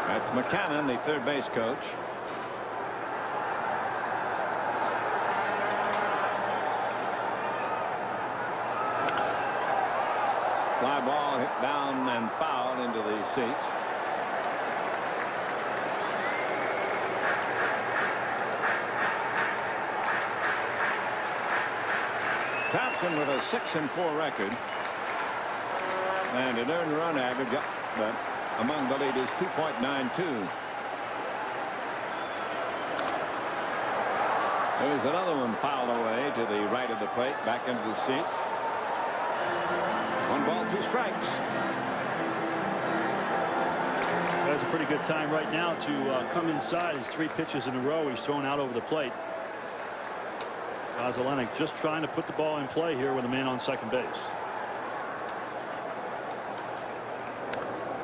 That's McCannon, the third base coach. Fly ball hit down and fouled into the seats. Thompson with a 6-4 record and an earned run average up, but among the leaders 2.92. There's another one fouled away to the right of the plate, back into the seats. 1 ball, 2 strikes. That's a pretty good time right now to come inside. His 3 pitches in a row he's thrown out over the plate. Radzolani just trying to put the ball in play here with a man on second base.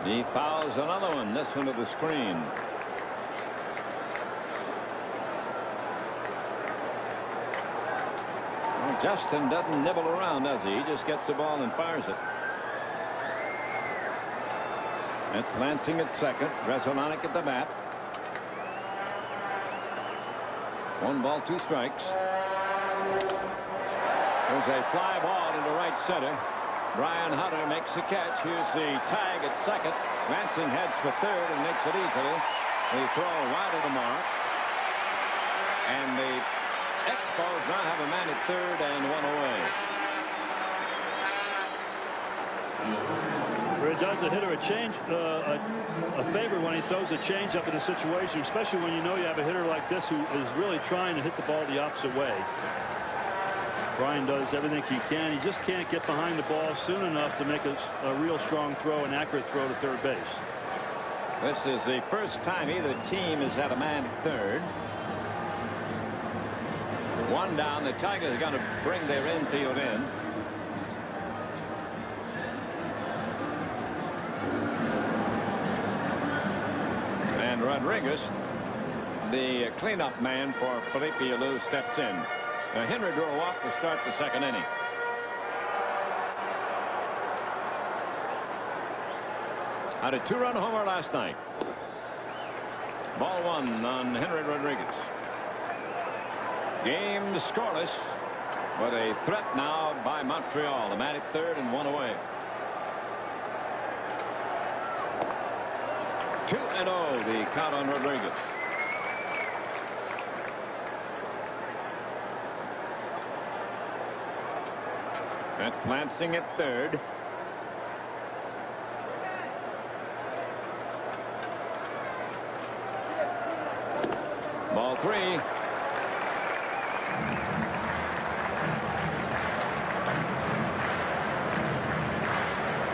He fouls another one, this one to the screen. Well, Justin doesn't nibble around, does he? He just gets the ball and fires it. That's Lansing at second. Radzolani at the bat. 1 ball, 2 strikes. There's a fly ball into right center. Brian Hunter makes the catch. Here's the tag at second. Lansing heads for third and makes it easily. The throw wide of the mark. And the Expos now have a man at third and 1 away. Where it does a hitter a favor when he throws a changeup in a situation, especially when you know you have a hitter like this who is really trying to hit the ball the opposite way. Brian does everything he can. He just can't get behind the ball soon enough to make a real strong throw, an accurate throw to third base. This is the first time either team has had a man at third. 1 down. The Tigers are going to bring their infield in. And Rodriguez, the cleanup man for Felipe Alou, steps in. Now Henry drew a walk to start the second inning. Had a 2-run homer last night. Ball 1 on Henry Rodriguez. Game scoreless, but a threat now by Montreal. A man at third and 1 away. 2-0 the count on Rodriguez. That's Lansing at third. Ball 3.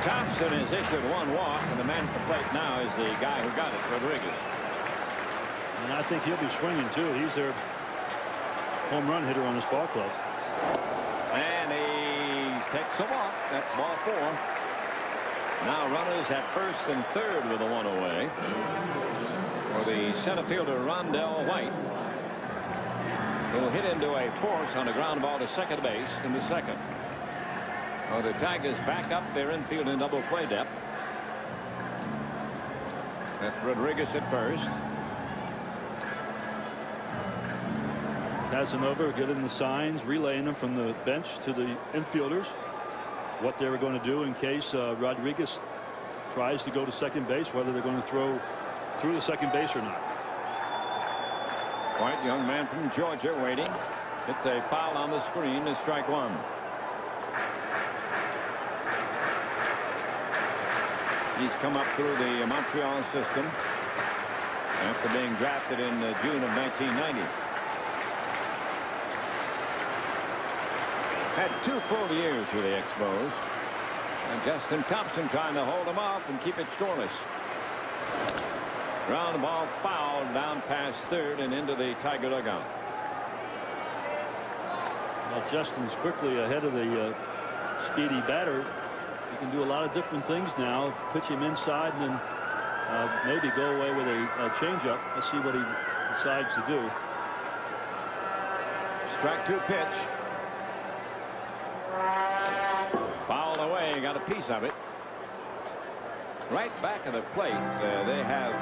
Thompson has issued 1 walk, and the man at the plate now is the guy who got it, Rodriguez. And I think he'll be swinging too. He's their home run hitter on this ball club. And he takes a walk. That's ball 4. Now runners at first and third with a 1 away for the center fielder Rondell White, who hit into a force on a ground ball to second base in the second. Well, the Tigers back up their infield in double play depth. That's Rodriguez at first. Casanova getting the signs, relaying them from the bench to the infielders, what they were going to do in case Rodriguez tries to go to second base, whether they're going to throw through the second base or not. White, young man from Georgia, waiting. It's a foul on the screen. Is strike one. He's come up through the Montreal system after being drafted in June of 1990. Had 2 full years with the Expos. And Justin Thompson trying to hold him off and keep it scoreless. Ground ball fouled down past third and into the Tiger dugout. Well, Justin's quickly ahead of the speedy batter. He can do a lot of different things now. Pitch him inside and then maybe go away with a changeup. Let's see what he decides to do. Strike 2 pitch. Fouled away. Got a piece of it. Right back of the plate, they have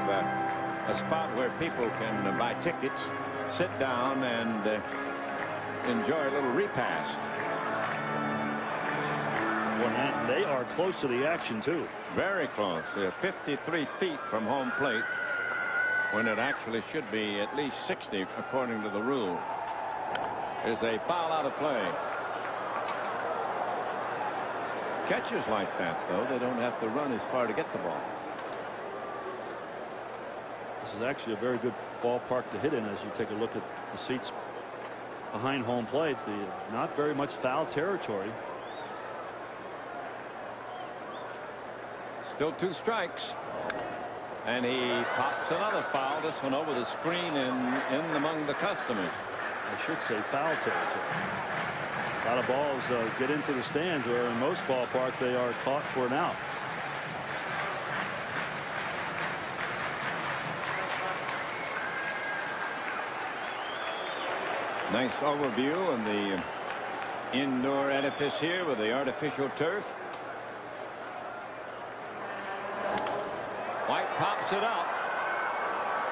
a spot where people can buy tickets, sit down, and enjoy a little repast. Well, they are close to the action, too. Very close. They're 53 feet from home plate when it actually should be at least 60 according to the rule. There's a foul out of play. Catchers like that, though, they don't have to run as far to get the ball. This is actually a very good ballpark to hit in as you take a look at the seats behind home plate. Not very much foul territory. Still 2 strikes. And he pops another foul. This one over the screen and in among the customers. I should say foul territory. A lot of balls get into the stands, where in most ballparks they are caught for an out. Nice overview of the indoor edifice here with the artificial turf. White pops it up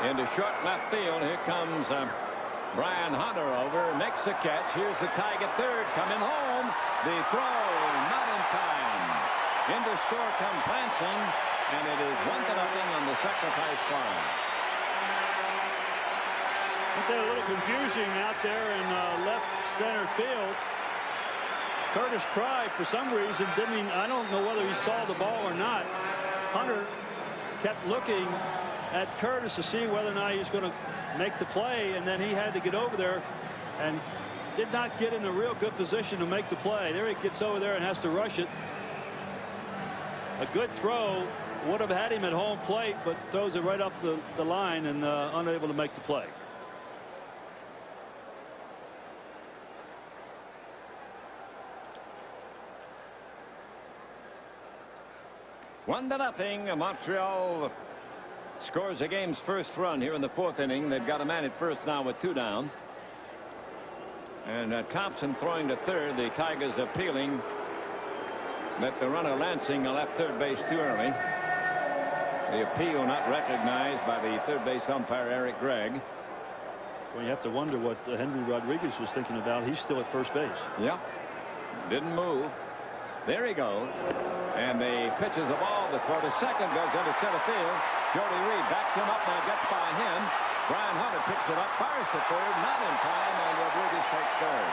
into short left field. Here comes Brian Hunter over, makes the catch. Here's the Tiger third coming home. The throw not in time. Into score comes Lansing, and it is 1-0 on the sacrifice fly. A little confusing out there in left center field. Curtis tried for some reason. I don't know whether he saw the ball or not. Hunter kept looking at Curtis to see whether or not he was going to make the play, and then he had to get over there and did not get in a real good position to make the play. There he gets over there and has to rush it. A good throw would have had him at home plate, but throws it right up the line and unable to make the play. One to nothing. Montreal scores the game's first run here in the 4th inning. They've got a man at first now with 2 down. And Thompson throwing to third. The Tigers appealing that the runner Lansing left third base too early. The appeal not recognized by the third base umpire Eric Gregg. Well, you have to wonder what Henry Rodriguez was thinking about. He's still at first base. Yeah. Didn't move. There he goes. And the pitches the ball. The throw to second goes into center field. Jody Reed backs him up and gets by him. Brian Hunter picks it up, fires to third, not in time, and Rodriguez takes third.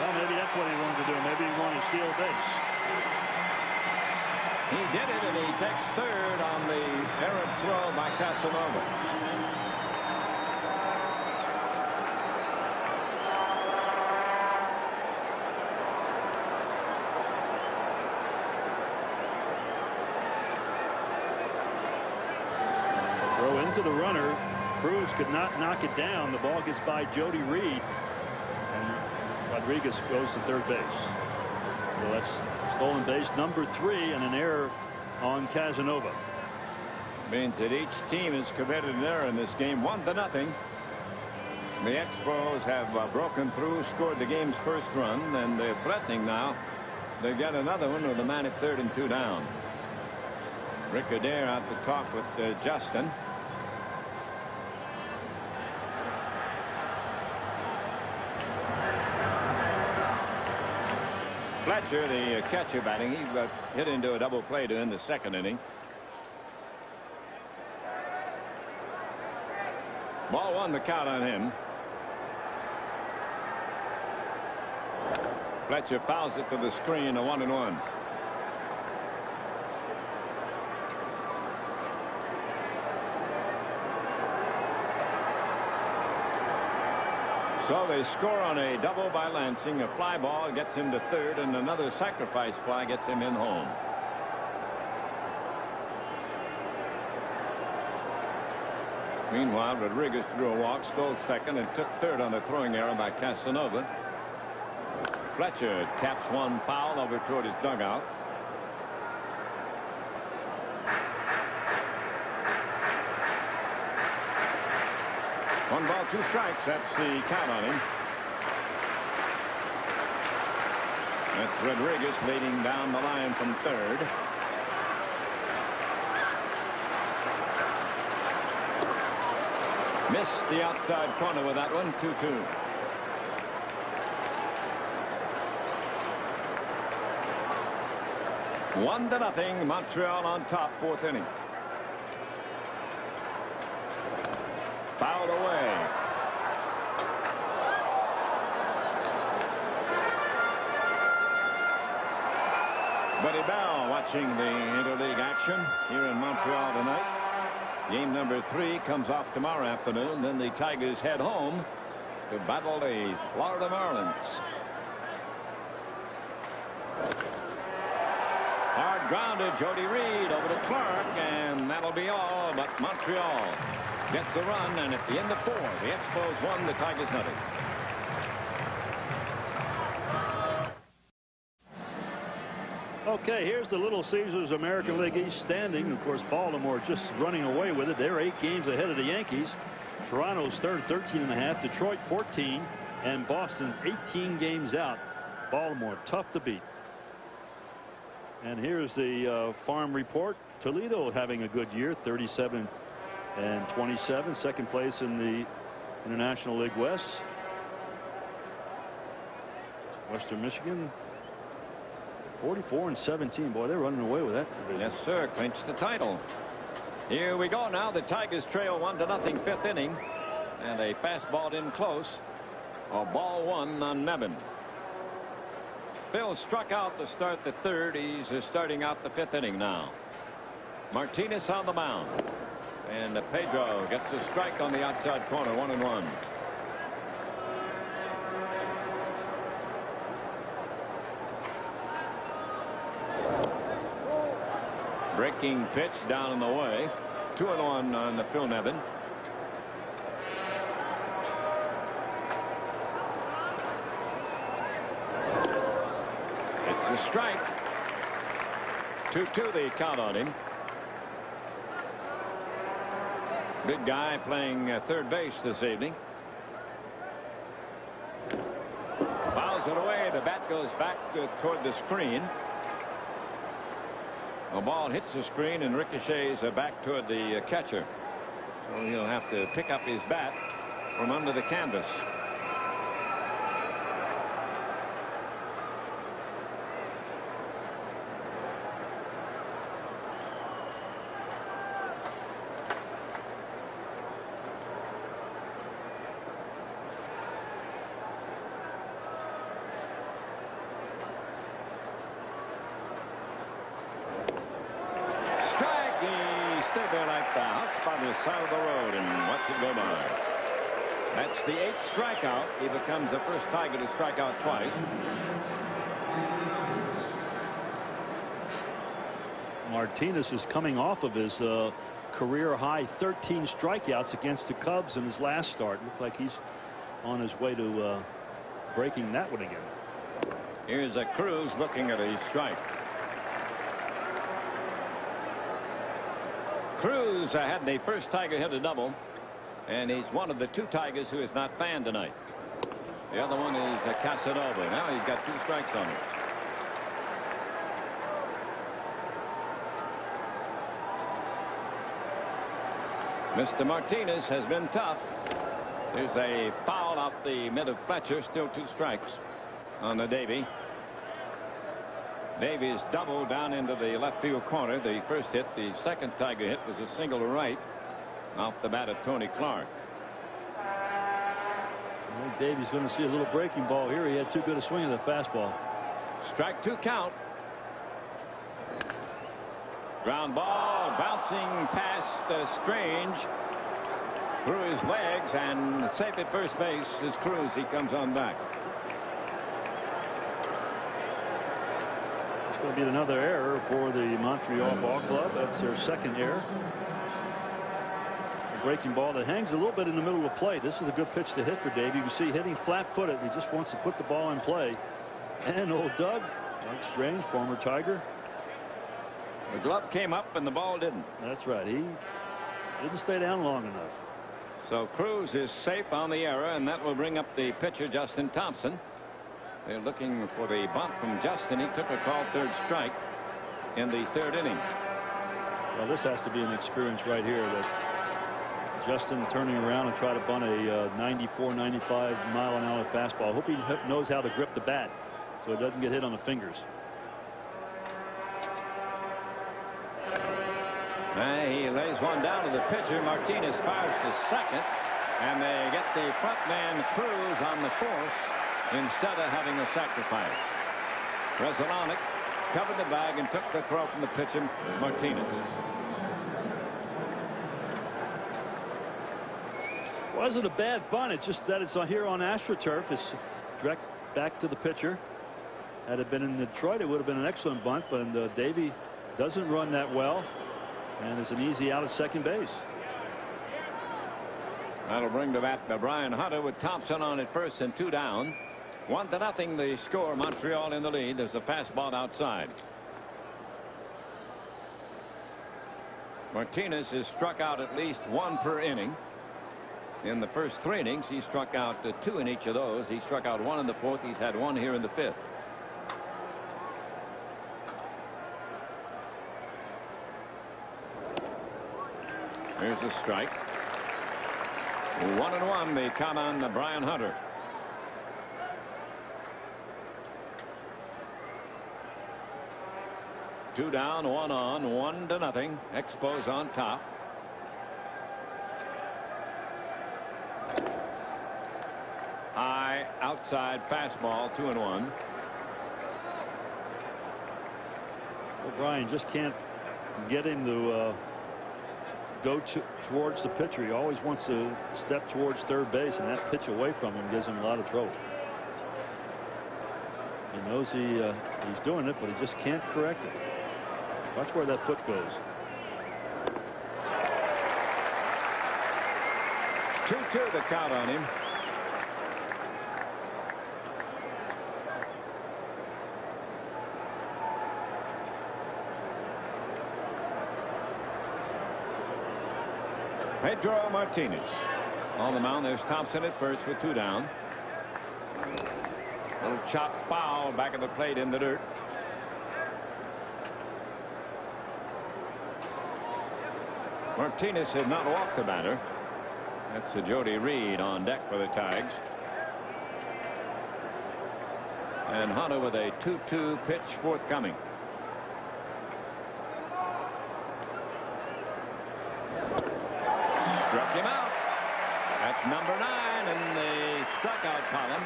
Well, maybe that's what he wanted to do. Maybe he wanted to steal base. He did it, and he takes third on the errant throw by Casanova. To the runner. Cruz could not knock it down. The ball gets by Jody Reed, and Rodriguez goes to third base. So that's stolen base number 3 and an error on Casanova. Means that each team has committed an error in this game. 1-0. The Expos have broken through, scored the game's first run, and they're threatening now. They got another one with a man at third and 2 down. Rick Adair out to talk with Justin. Fletcher, the catcher batting, he got hit into a double play to end the second inning. Ball one, the count on him. Fletcher fouls it to the screen, a 1-1. So they score on a double by Lansing. A fly ball gets him to third, and another sacrifice fly gets him in home. Meanwhile, Rodriguez threw a walk, stole second, and took third on a throwing error by Casanova. Fletcher taps one foul over toward his dugout. One ball, two strikes. That's the count on him. That's Rodriguez leading down the line from third. Missed the outside corner with that one. 2-2. One to nothing. Montreal on top, fourth inning. Fouled away. Buddy Bell watching the interleague action here in Montreal tonight. Game number 3 comes off tomorrow afternoon. Then the Tigers head home to battle the Florida Marlins. Hard grounded, Jody Reed over to Clark, and that'll be all. But Montreal gets a run, and at the end of 4, the Expos won, the Tigers nothing. Okay, here's the Little Caesars American League East standing. Of course, Baltimore just running away with it. They're 8 games ahead of the Yankees. Toronto's third, 13.5. Detroit 14, and Boston 18 games out. Baltimore tough to beat. And here's the farm report. Toledo having a good year, 37 and 27, second place in the International League West. Western Michigan 44 and 17. Boy, they're running away with that division. Yes, sir. Clinched the title. Here we go now. The Tigers trail 1-0, fifth inning, and a fastball in close. A ball one on Nevin. Phil struck out to start the third. He's starting out the fifth inning now. Martinez on the mound, and Pedro gets a strike on the outside corner. 1-1. Breaking pitch down in the way. 2-1 on the Phil Nevin. It's a strike. 2-2 the count on him. Big guy playing third base this evening. Fouls it away. The bat goes back toward the screen. The ball hits the screen and ricochets back toward the catcher. So he'll have to pick up his bat from under the canvas. By the side of the road and watch it go by. That's the 8th strikeout. He becomes the first Tiger to strike out twice. Martinez is coming off of his career high 13 strikeouts against the Cubs in his last start. Looks like he's on his way to breaking that one again. Here's a Cruz looking at a strike. Cruz had the first Tiger hit a double, and he's one of the 2 Tigers who is not fanned tonight. The other one is Casanova. Now he's got 2 strikes on him. Mr. Martinez has been tough. There's a foul off the mid of Fletcher. Still 2 strikes on the Davy. Davies doubled down into the left field corner. The first hit, the second Tiger hit, was a single to right off the bat of Tony Clark. I think Davies going to see a little breaking ball here. He had too good a swing of the fastball. Strike 2 count. Ground ball, bouncing past Strange through his legs, and safe at first base is Cruz. He comes on back. It's going to be another error for the Montreal ball club. That's their second error. A breaking ball that hangs a little bit in the middle of the plate. This is a good pitch to hit for Dave. You can see hitting flat-footed. He just wants to put the ball in play. And old Doug Strange, former Tiger. The glove came up and the ball didn't. That's right. He didn't stay down long enough. So Cruz is safe on the error, and that will bring up the pitcher, Justin Thompson. They're looking for the bunt from Justin. He took a call, third strike in the third inning. Well, this has to be an experience right here, that Justin turning around and try to bunt a 94, 95 mile-an-hour fastball. I hope he knows how to grip the bat so it doesn't get hit on the fingers. He lays one down to the pitcher. Martinez fires to second, and they get the front man Cruz on the force instead of having a sacrifice. Resalonik covered the bag and took the throw from the pitcher, Martinez. Wasn't a bad bunt. It's just that it's here on AstroTurf. It's direct back to the pitcher. Had it been in Detroit, it would have been an excellent bunt, but Davey doesn't run that well. And it's an easy out at second base. That'll bring to bat Brian Hunter with Thompson on at first and 2 down. 1-0 the score. Montreal in the lead. There's a fastball outside. Martinez has struck out at least 1 per inning. In the first 3 innings, he struck out 2 in each of those. He struck out 1 in the 4th. He's had 1 here in the 5th. Here's a strike. 1-1 the count on Brian Hunter. Two down, 1 on, 1-0. Expos on top. High outside fastball, 2-1. Well, Brian just can't get him to go towards the pitcher. He always wants to step towards third base, and that pitch away from him gives him a lot of trouble. He knows he's doing it, but he just can't correct it. Watch where that foot goes. 2-2 the count on him. Pedro Martinez on the mound. There's Thompson at first with 2 down. Little chop foul back of the plate in the dirt. Martinez had not walked the batter. That's Jody Reed on deck for the Tigers. And Hunter with a 2-2 pitch forthcoming. Struck him out. That's number 9 in the strikeout column.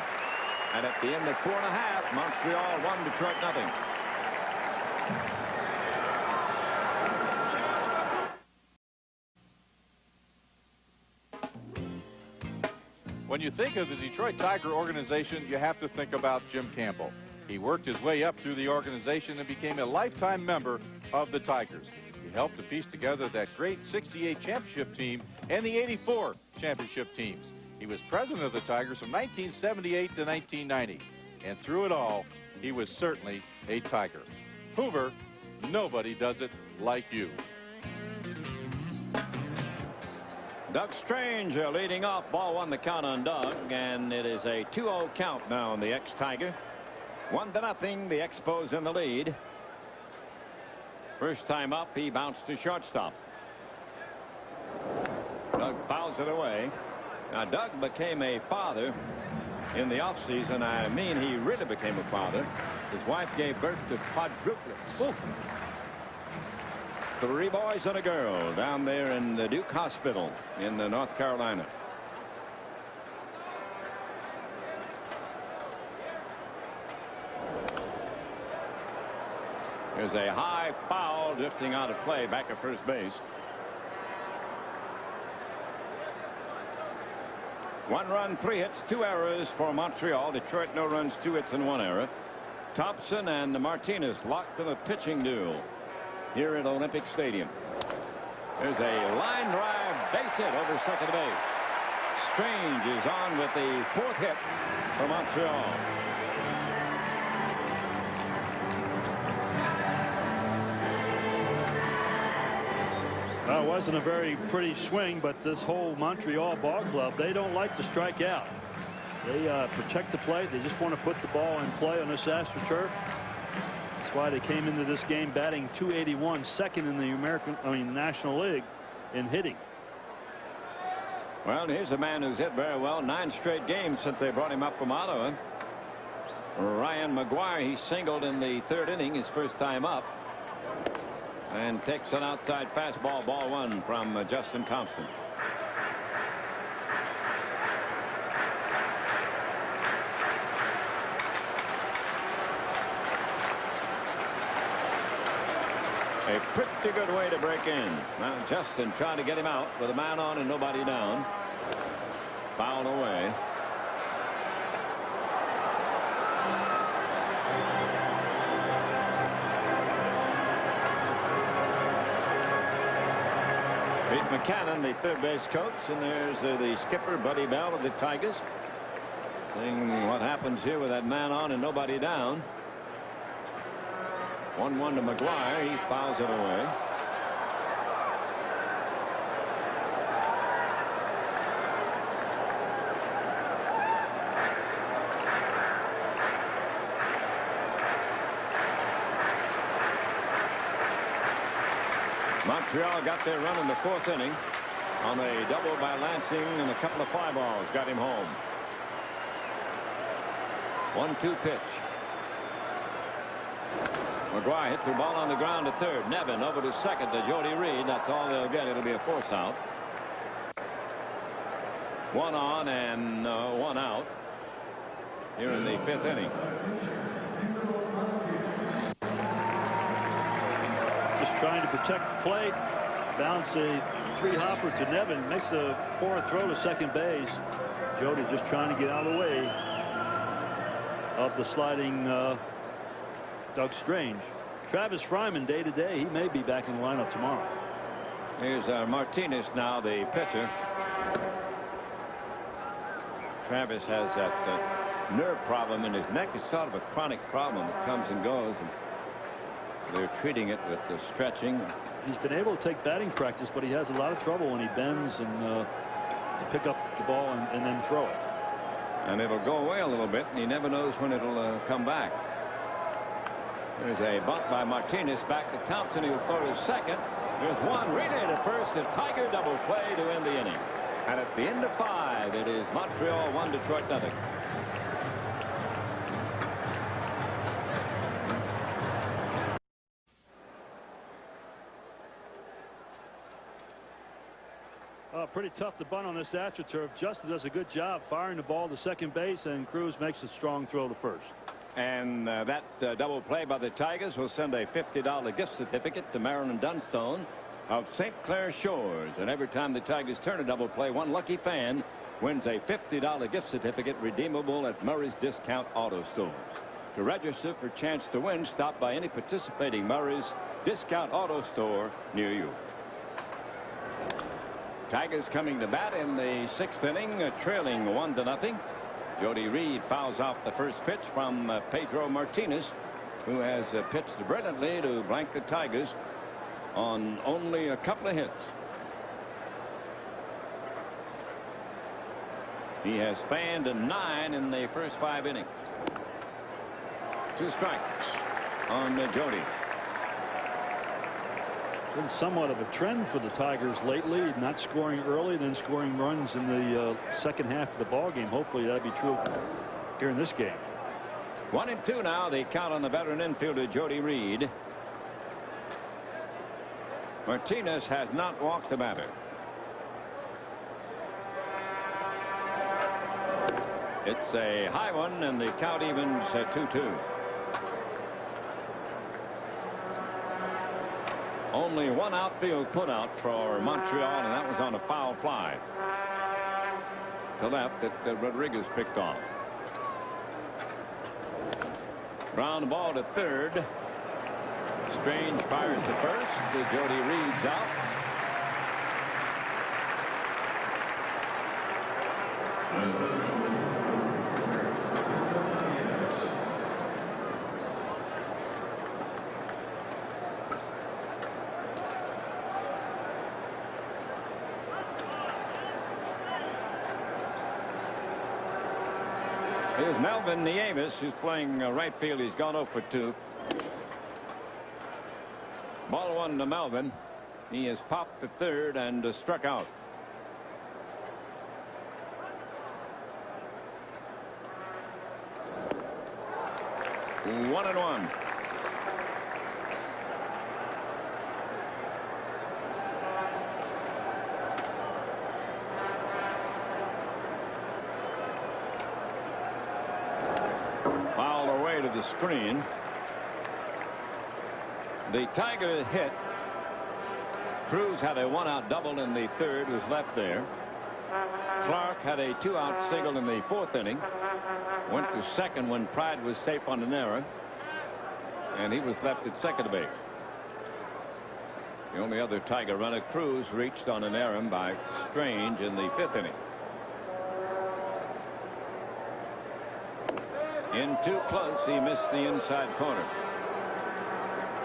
And at the end of 4.5, Montreal 1, Detroit 0. When you think of the Detroit Tiger organization, you have to think about Jim Campbell. He worked his way up through the organization and became a lifetime member of the Tigers. He helped to piece together that great '68 championship team and the '84 championship teams. He was president of the Tigers from 1978 to 1990. And through it all, he was certainly a Tiger. Hoover, nobody does it like you. Doug Strange leading off. Ball 1 the count on Doug, and it is a 2-0 count now on the ex-Tiger. 1-0 the Expos in the lead. First time up, he bounced to shortstop. Doug fouls it away. Now Doug became a father in the offseason. I mean, he really became a father His wife gave birth to quadruplets. Ooh. 3 boys and a girl down there in the Duke Hospital in North Carolina. There's a high foul drifting out of play back at first base. 1 run, 3 hits, 2 errors for Montreal. Detroit, no runs, 2 hits and 1 error. Thompson and Martinez locked in a pitching duel here at Olympic Stadium. There's a line drive base hit over second base. Strange is on with the 4th hit for Montreal. Well, it wasn't a very pretty swing, but this whole Montreal ball club, they don't like to strike out. They protect the plate. They just want to put the ball in play on this AstroTurf. That's why they came into this game batting .281, second in the National League in hitting. Well, here's a man who's hit very well. 9 straight games since they brought him up from Ottawa. Ryan McGuire, he singled in the 3rd inning, his first time up, and takes an outside fastball, ball 1 from Justin Thompson. A pretty good way to break in. Now Justin trying to get him out with a man on and nobody down. Fouled away. Pete McCannon, the 3rd base coach, and there's the skipper, Buddy Bell of the Tigers. Seeing what happens here with that man on and nobody down. 1-1 to McGuire. He fouls it away. Montreal got their run in the 4th inning on a double by Lansing, and a couple of fly balls got him home. 1-2 pitch. McGuire hits the ball on the ground to 3rd. Nevin over to 2nd to Jody Reed. That's all they'll get. It'll be a force out. 1 on and 1 out here in the 5th inning. Just trying to protect the plate. Bounce a 3-hopper to Nevin. Makes a 4th throw to second base. Jody just trying to get out of the way of the sliding Doug Strange. Travis Fryman day to day. He may be back in the lineup tomorrow. Here's Martinez now, the pitcher. Travis has that nerve problem in his neck. It's sort of a chronic problem that comes and goes, and they're treating it with the stretching. He's been able to take batting practice, but he has a lot of trouble when he bends and to pick up the ball and then throw it. And it'll go away a little bit, and he never knows when it'll come back. There's a bunt by Martinez back to Thompson. He'll throw to 2nd. There's one relay to 1st. A Tiger double play to end the inning. And at the end of 5, it is Montreal 1, Detroit nothing. Pretty tough to bunt on this AstroTurf. Justin does a good job firing the ball to second base, and Cruz makes a strong throw to 1st. And that double play by the Tigers will send a $50 gift certificate to Marilyn Dunstone of St. Clair Shores. And every time the Tigers turn a double play, one lucky fan wins a $50 gift certificate redeemable at Murray's Discount Auto Stores. To register for a chance to win, stop by any participating Murray's Discount Auto Store near you. Tigers coming to bat in the 6th inning, trailing 1-0. Jody Reed fouls off the first pitch from Pedro Martinez, who has pitched brilliantly to blank the Tigers on only a couple of hits. He has fanned 9 in the first 5 innings. 2 strikes on Jody. Been somewhat of a trend for the Tigers lately, not scoring early, then scoring runs in the second half of the ball game. Hopefully that'll be true here in this game. 1-2 now. The count on the veteran infielder Jody Reed. Martinez has not walked the batter. It's a high one, and the count evens at 2-2. Only one outfield putout for Montreal, and that was on a foul fly to left that Rodriguez picked off. Ground ball to third. Strange fires to first. Jody Reed's out. Here's Melvin Nieves, who's playing right field. He's gone 0 for 2. Ball 1 to Melvin. He has popped to third and struck out. One and one. Fouled away to the screen. The Tiger hit. Cruz had a one-out double in the third, was left there. Clark had a two-out single in the fourth inning. Went to second when Pride was safe on an error, and he was left at second base. The only other Tiger runner, Cruz, reached on an error by Strange in the fifth inning. In too close, he missed the inside corner.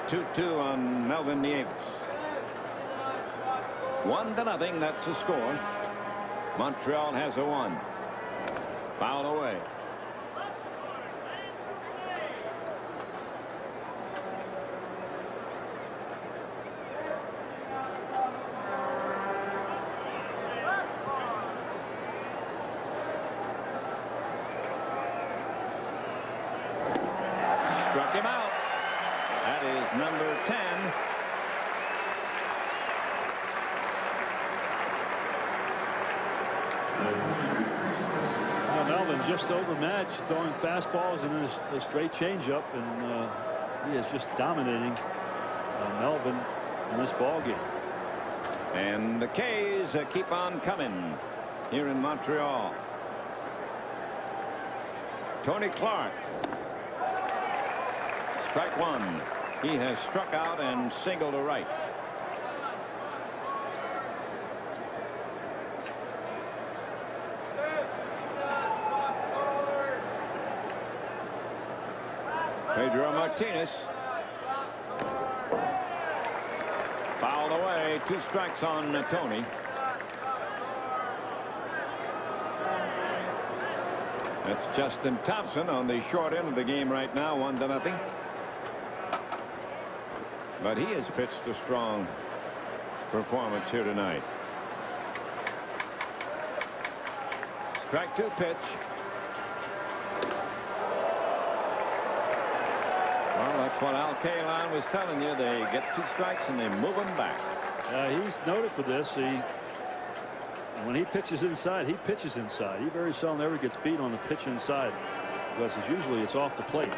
2-2 on Melvin Nieves. 1-0, that's the score. Montreal has a 1. Foul away. Struck him out. That is number 10. Melvin just overmatched, throwing fastballs and a straight changeup, and he is just dominating Melvin in this ball game. And the K's keep on coming here in Montreal. Tony Clark. Strike one. He has struck out and singled to right. Pedro Martinez. Fouled away. 2 strikes on Tony. That's Justin Thompson on the short end of the game right now, 1-0. But he has pitched a strong performance here tonight. Strike 2 pitch. Well, that's what Al Kaline was telling you. They get 2 strikes and they move them back. He's noted for this. When he pitches inside, he pitches inside. He very seldom ever gets beat on the pitch inside, because usually it's off the plate.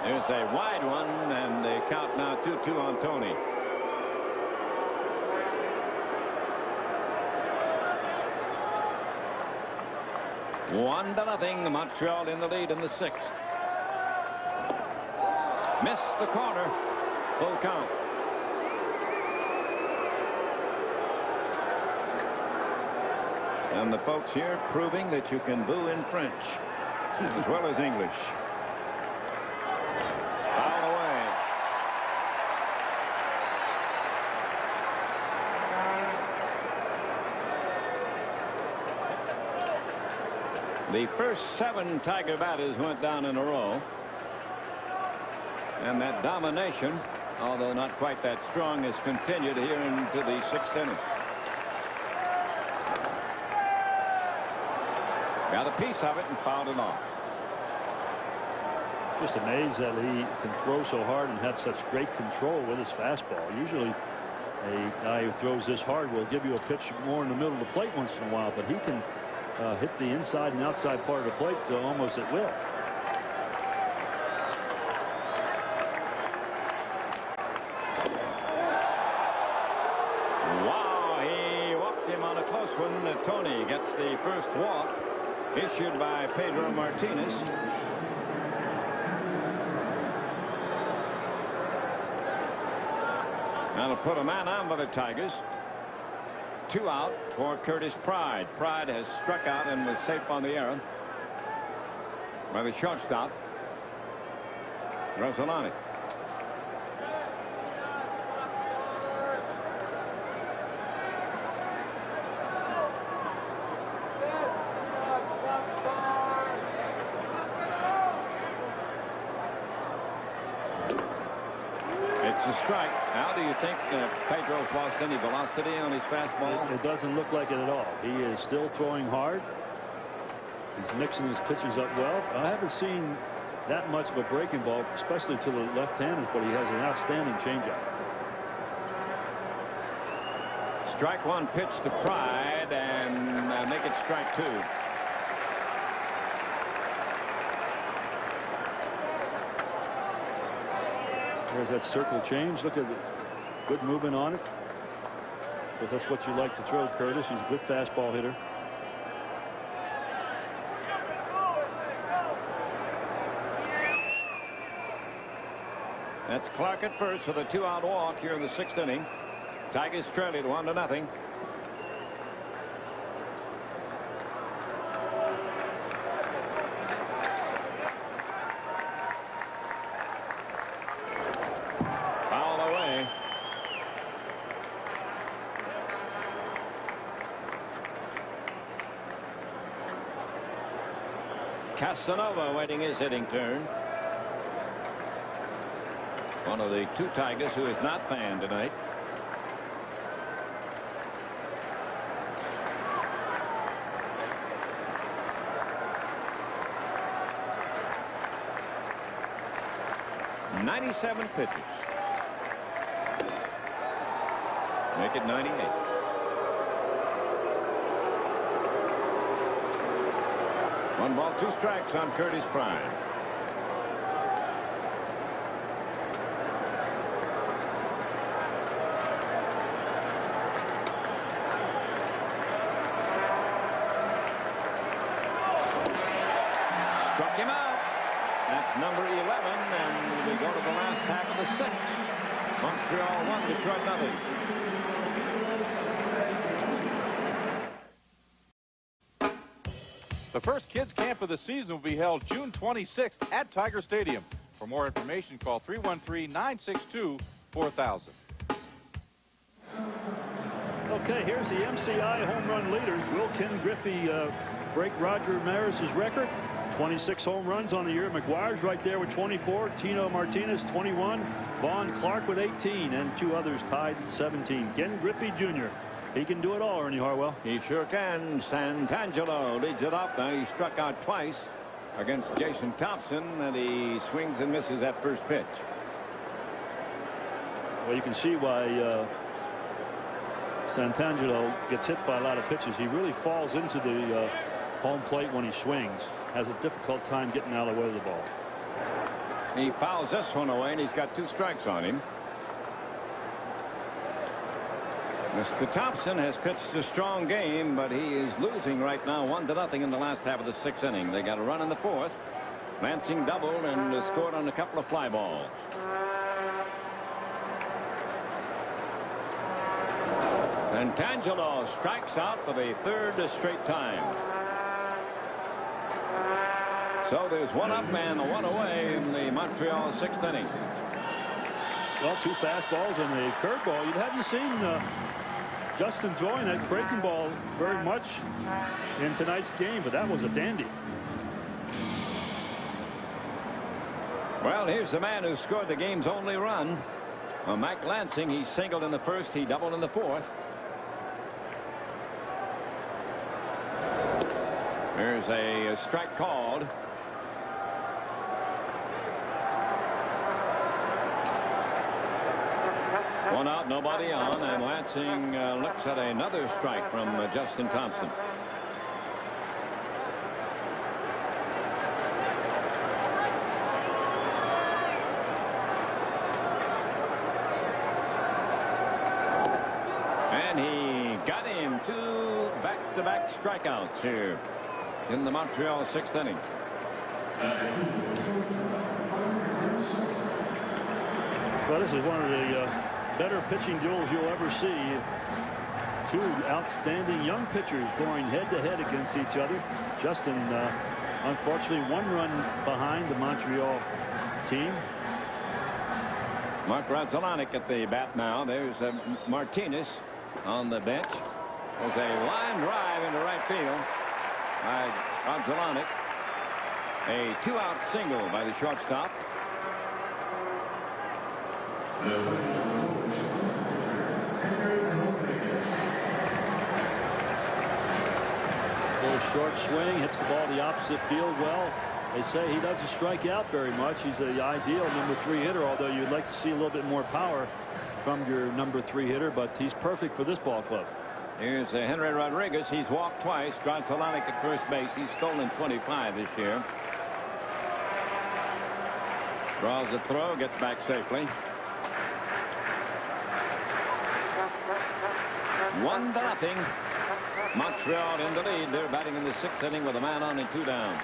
There's a wide one, and they count now 2-2 on Tony. One to nothing. Montreal in the lead in the 6th. Missed the corner. Full count. And the folks here proving that you can boo in French as well as English. Foul away. The first 7 Tiger batters went down in a row. And that domination, although not quite that strong, has continued here into the 6th inning. Got a piece of it and fouled it off. Just amazed that he can throw so hard and have such great control with his fastball. Usually a guy who throws this hard will give you a pitch more in the middle of the plate once in a while, but he can hit the inside and outside part of the plate almost at will. Wow, he walked him on a close one. Tony gets the first walk issued by Pedro Martinez. That'll put a man on by the Tigers. 2 out for Curtis Pride. Pride has struck out and was safe on the error by the shortstop, Rosolani. It's a strike. Now, do you think Pedro's lost any velocity on his fastball? It doesn't look like it at all. He is still throwing hard. He's mixing his pitches up well. I haven't seen that much of a breaking ball, especially to the left-handers, but he has an outstanding changeup. Strike one pitch to Pride and make it strike 2. There's that circle change. Look at the good movement on it. Because that's what you like to throw, Curtis. He's a good fastball hitter. That's Clark at first for the 2-out walk here in the 6th inning. Tigers trail it 1-0. Casanova waiting his hitting turn. One of the 2 Tigers who is not fanned tonight. .97 pitches. Make it 98. 1 ball, 2 strikes on Curtis Pride. Struck him out. That's number 11, and we go to the last half of the 6th. Montreal 1, Detroit 0. The first kids camp of the season will be held June 26th at Tiger Stadium. For more information, call 313-962-4000. Okay, here's the MCI home run leaders. Will Ken Griffey break Roger Maris's record? 26 home runs on the year. McGuire's right there with 24. Tino Martinez 21. Vaughn Clark with 18, and 2 others tied at 17. Ken Griffey Jr. He can do it all, Ernie Harwell. He sure can. Santangelo leads it off now. He struck out twice against Jason Thompson, and he swings and misses that first pitch. Well, you can see why Santangelo gets hit by a lot of pitches. He really falls into the home plate when he swings. Has a difficult time getting out of the way of the ball. He fouls this one away, and he's got 2 strikes on him. Mr. Thompson has pitched a strong game, but he is losing right now 1-0 in the last half of the 6th inning. They got a run in the 4th. Lansing doubled and scored on a couple of fly balls. Santangelo strikes out for the 3rd straight time. So there's 1 up and 1 away in the Montreal 6th inning. Well, 2 fastballs and a curveball. You haven't seen Justin throwing that breaking ball very much in tonight's game, but that was a dandy. Well, here's the man who scored the game's only run. Well, Mac Lansing, he singled in the 1st, he doubled in the 4th. There's a strike called. One out, nobody on, and Lansing looks at another strike from Justin Thompson. And he got him 2 back-to-back strikeouts here in the Montreal 6th inning. Well, this is one of the better pitching duels you'll ever see. 2 outstanding young pitchers going head-to-head against each other. Justin, unfortunately, 1 run behind the Montreal team. Mark Rodzolanic at the bat now. There's Martinez on the bench. There's a line drive into right field by Rodzolanic. A 2-out single by the shortstop. Little short swing, hits the ball the opposite field well. They say he doesn't strike out very much. He's the ideal number 3 hitter, although you'd like to see a little bit more power from your number 3 hitter, but he's perfect for this ball club. Here's Henry Rodriguez. He's walked twice. Rodzolanic at first base. He's stolen 25 this year. Draws a throw, gets back safely. 1-0. Montreal in the lead. They're batting in the 6th inning with a man on and 2 down.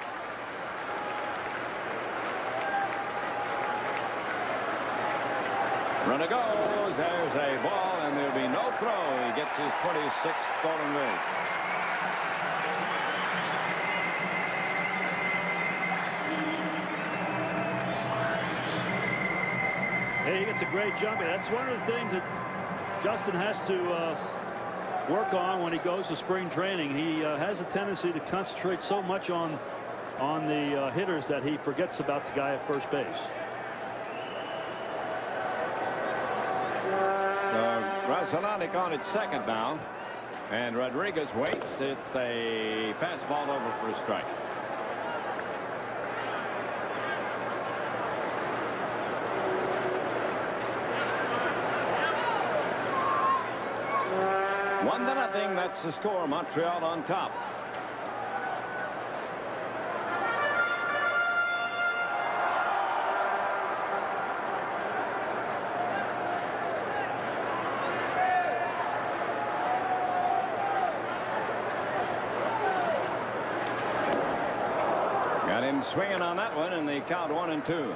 Runner goes. There's a ball, and there'll be no throw. He gets his 26th stolen base. Hey, he gets a great jump. That's one of the things that Justin has to work on when he goes to spring training. He has a tendency to concentrate so much on the hitters that he forgets about the guy at first base. Rodzolanic on at second now, and Rodriguez waits. It's a fastball over for a strike. One to nothing. That's the score. Montreal on top. Got him swinging on that one, and the count 1-2.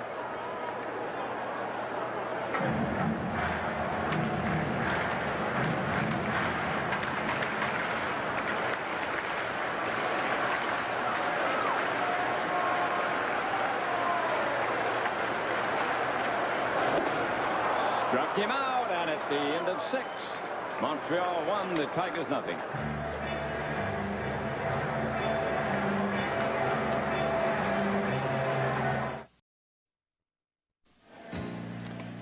Struck him out, and at the end of 6, Montreal 1, the Tigers nothing.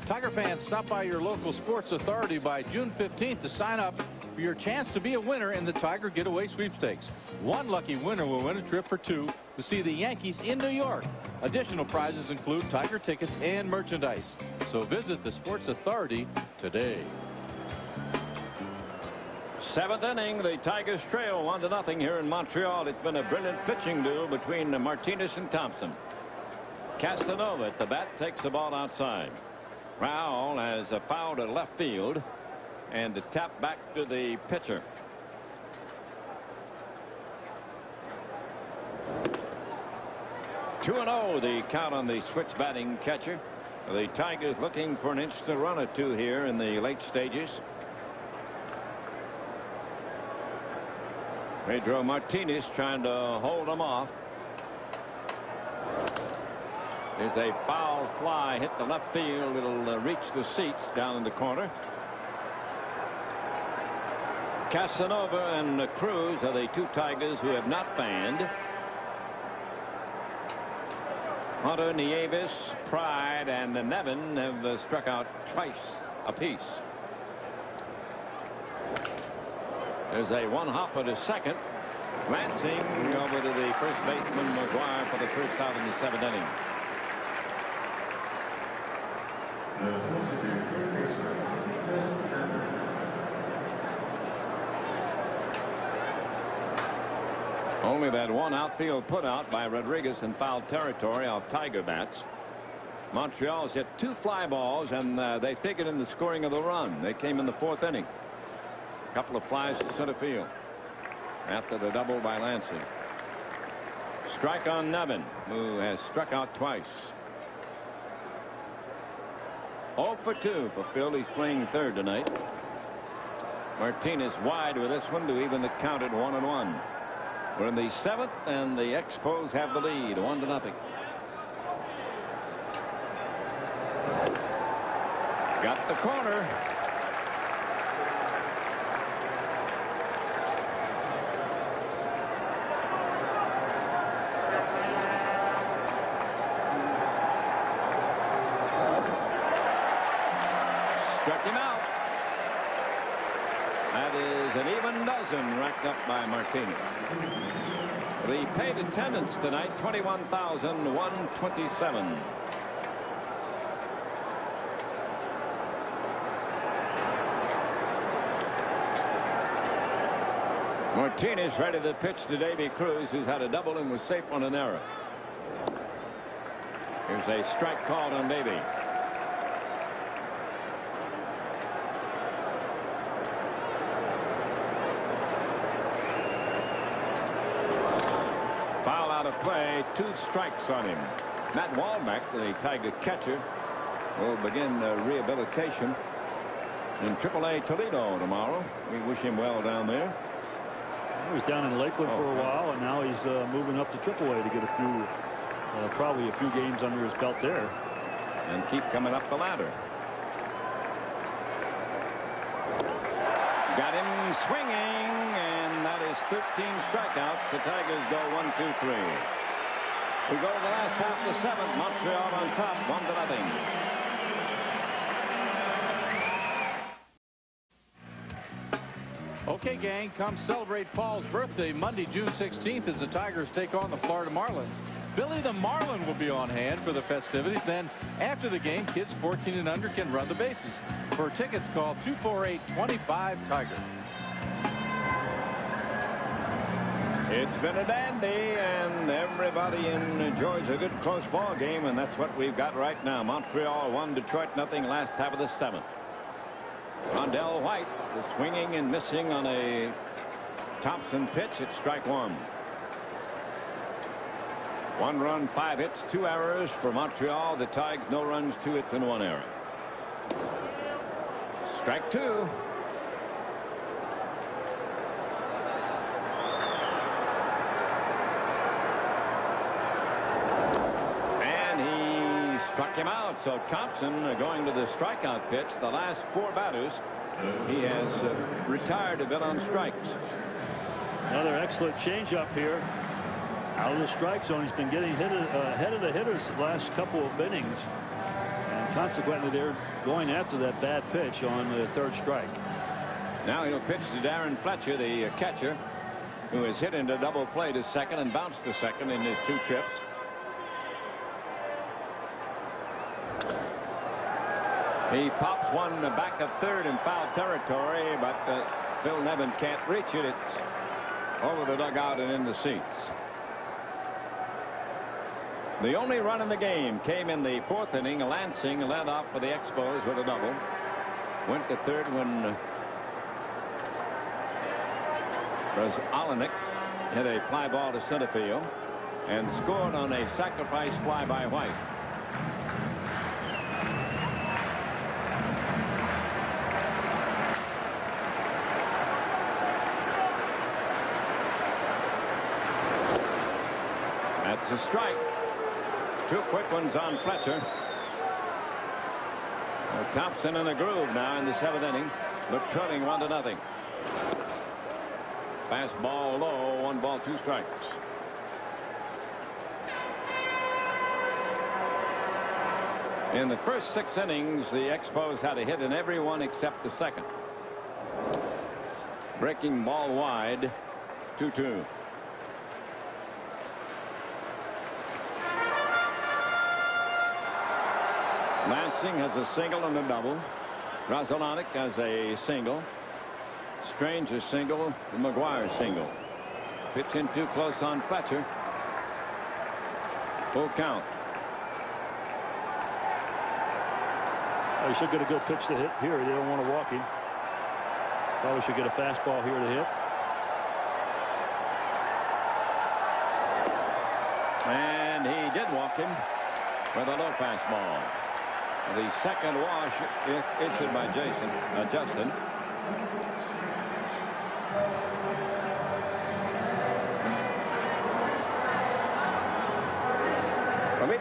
Tiger fans, stop by your local sports authority by June 15th to sign up for your chance to be a winner in the Tiger Getaway Sweepstakes. One lucky winner will win a trip for 2 to see the Yankees in New York. Additional prizes include Tiger tickets and merchandise. So visit the Sports Authority today. 7th inning, the Tigers trail 1-0 here in Montreal. It's been a brilliant pitching duel between Martinez and Thompson. Casanova at the bat takes the ball outside. Raul has a foul to left field, and the tap back to the pitcher. Two 2-0 the count on the switch batting catcher. The Tigers looking for an instant run or 2 here in the late stages. Pedro Martinez trying to hold them off. There's a foul fly hit the left field. It'll reach the seats down in the corner. Casanova and Cruz are the 2 Tigers who have not fanned. Hunter, Nieves, Pride, and Nevin have struck out twice apiece. There's a one-hopper to second. Lansing over to the first baseman, McGuire, for the first out in the 7th inning. Only that one outfield put out by Rodriguez in foul territory off Tiger bats. Montreal's hit 2 fly balls, and they figured in the scoring of the run. They came in the 4th inning. A couple of flies to center field after the double by Lansing. Strike on Nevin, who has struck out twice. 0 for 2 for Phil. He's playing third tonight. Martinez wide with this one to even the count at 1-1. We're in the 7th, and the Expos have the lead, 1-0. Got the corner. Struck him out. That is an even dozen racked up by Martinez. The paid attendance tonight, 21,127. Martinez ready to pitch to Davy Cruz, who's had a double and was safe on an error. Here's a strike called on Davy. Foul out of play, 2 strikes on him. Matt Walbeck, the Tiger catcher, will begin rehabilitation in AAA Toledo tomorrow. We wish him well down there. He was down in Lakeland for a while, and now he's moving up to AAA to get a few, probably a few games under his belt there. And keep coming up the ladder. Got him swinging, and that is 13 strikeouts. The Tigers go 1-2-3. We go to the last half of the 7th. Montreal on top, 1-0. Okay, gang, come celebrate Paul's birthday Monday, June 16th, as the Tigers take on the Florida Marlins. Billy the Marlin will be on hand for the festivities. Then, after the game, kids 14 and under can run the bases. For tickets, call 248-25-TIGER. It's been a dandy, and everybody enjoys a good close ball game, and that's what we've got right now. Montreal 1, Detroit 0, last half of the 7th. Rondell White is swinging and missing on a Thompson pitch at strike 1. 1 run, 5 hits, 2 errors for Montreal. The Tigers, no runs, 2 hits, and 1 error. Strike 2. And he struck him out. So Thompson going to the strikeout pitch. The last 4 batters, he has retired a bit on strikes. Another excellent changeup here. Out of the strike zone. He's been getting hit ahead of the hitters the last couple of innings, and consequently they're going after that bad pitch on the 3rd strike. Now he'll pitch to Darren Fletcher, the catcher, who has hit into double play to second and bounced to second in his 2 trips. He pops one back of 3rd in foul territory, but Phil Nevin can't reach it. It's over the dugout and in the seats. The only run in the game came in the 4th inning. Lansing led off for the Expos with a double. Went to 3rd when Olenek hit a fly ball to center field and scored on a sacrifice fly by White. That's a strike. 2 quick ones on Fletcher. Thompson in a groove now in the 7th inning, but trailing 1-0. Fastball low, 1 ball, 2 strikes. In the first 6 innings, the Expos had a hit in every one except the 2nd. Breaking ball wide, 2-2. Lansing has a single and a double. Razolonic has a single. Strange a single. McGuire single. Pitch in too close on Fletcher. Full count. He should get a good pitch to hit here. They don't want to walk him. Probably should get a fastball here to hit. And he did walk him with a low fastball. The second wash issued by Justin.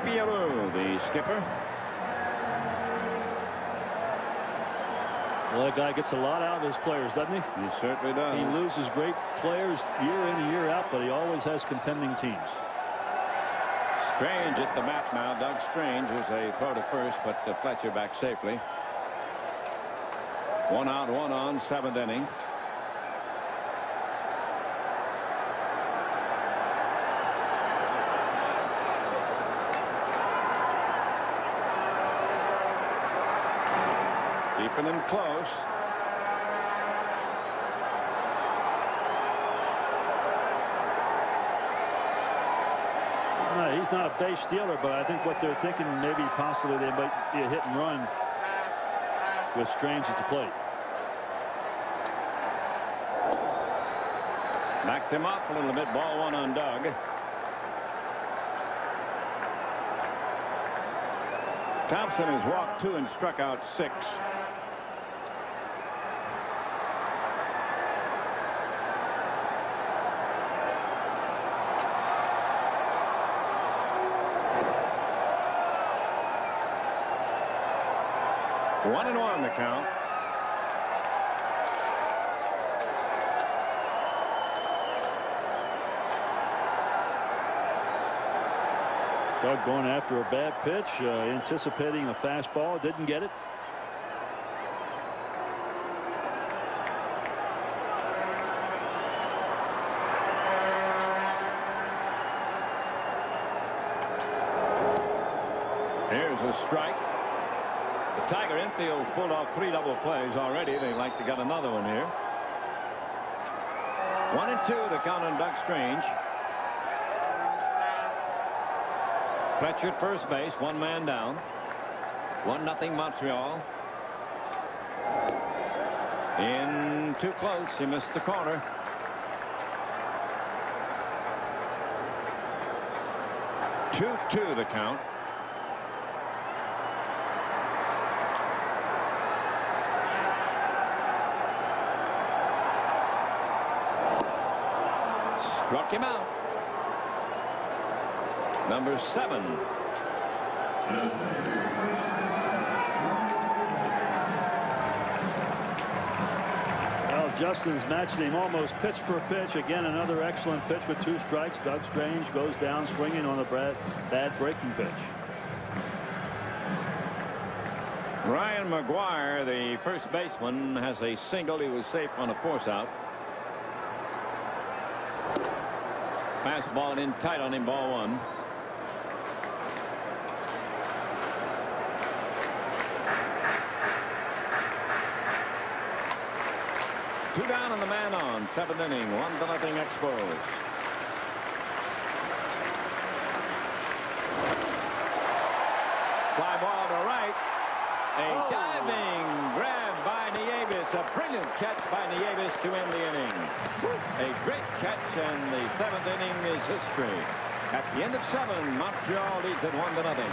Pedro, the skipper. Well, that guy gets a lot out of his players, doesn't he? He certainly does. He loses great players year in and year out, but he always has contending teams. Strange at the bat now. Doug Strange was a throw to first, but Fletcher back safely. 1 out, 1 on, 7th inning. Keeping him close. No, he's not a base stealer, but I think what they're thinking, maybe possibly they might be a hit and run with Strange at the plate. Backed him up a little bit. Ball 1 on Doug. Thompson has walked 2 and struck out 6. One and 1 the count. Doug going after a bad pitch, anticipating a fastball, didn't get it. Here's a strike. The Tiger infield's pulled off 3 double plays already. They'd like to get another one here. 1 and 2 the count on Doug Strange. Fletcher at first base, 1 man down. 1-0 Montreal. In too close, he missed the corner. Two the count. Struck him out. Number 7. Well, Justin's matching him almost pitch for pitch. Again, another excellent pitch with 2 strikes. Doug Strange goes down swinging on a bad breaking pitch. Ryan McGuire, the first baseman, has a single. He was safe on a force out. Fastball in tight on him, ball 1. Two down and the man on. 7th inning. 1-0 Expos. Fly ball to right. A diving grab by Nieves. A brilliant catch by Nieves to end the inning. A great catch, and the 7th inning is history. At the end of 7, Montreal leads at 1-0.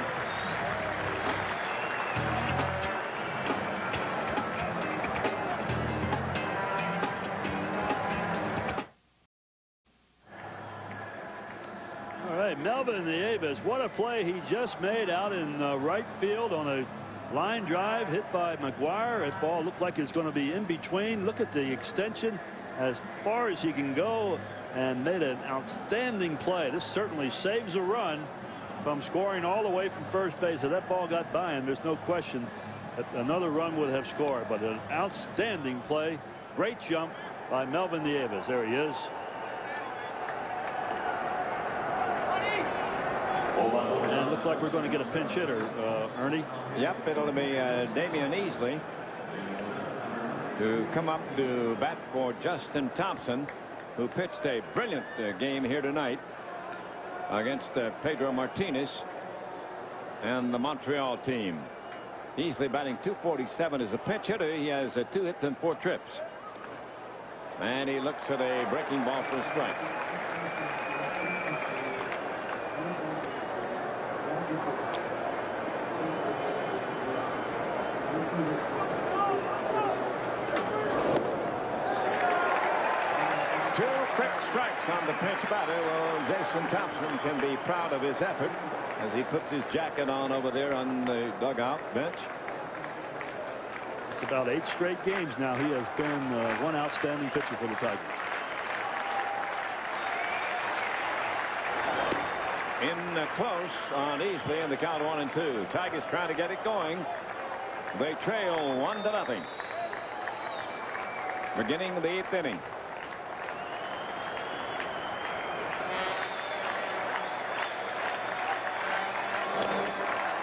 Melvin Nieves, what a play he just made out in right field on a line drive hit by McGuire. That ball looked like it's going to be in between. Look at the extension as far as he can go, and made an outstanding play. This certainly saves a run from scoring all the way from first base. If that ball got by him, there's no question that another run would have scored. But an outstanding play. Great jump by Melvin Nieves. There he is. And it looks like we're going to get a pinch hitter, Ernie. Yep, it'll be Damian Easley to come up to bat for Justin Thompson. who pitched a brilliant game here tonight against Pedro Martinez and the Montreal team. Easily batting .247 as a pinch hitter. He has 2 hits and 4 trips. And he looks at a breaking ball for a strike. Quick strikes on the pinch batter. Well, Jason Thompson can be proud of his effort as he puts his jacket on over there on the dugout bench. It's about 8 straight games now. He has been one outstanding pitcher for the Tigers. In close on Easley in the count 1-2. Tigers trying to get it going. They trail 1-0. Beginning of the 8th inning.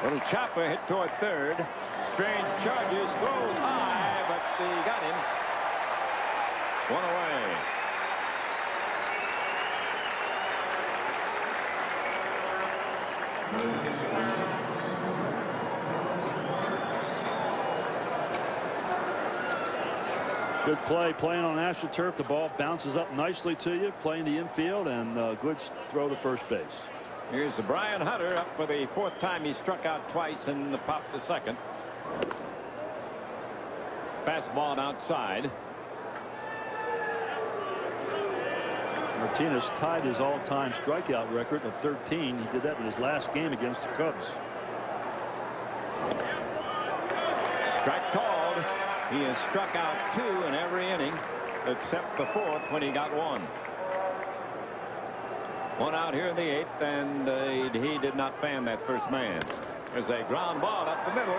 Little chopper hit toward third. Strange charges, throws high, but he got him. 1 away. Good play playing on AstroTurf. The ball bounces up nicely to you, playing the infield, and good throw to first base. Here's Brian Hunter up for the 4th time. He struck out twice and popped the 2nd. Fastball outside. Martinez tied his all-time strikeout record of 13. He did that in his last game against the Cubs. Strike called. He has struck out 2 in every inning except the 4th when he got 1. 1 out here in the 8th, and he did not fan that first man. There's a ground ball up the middle.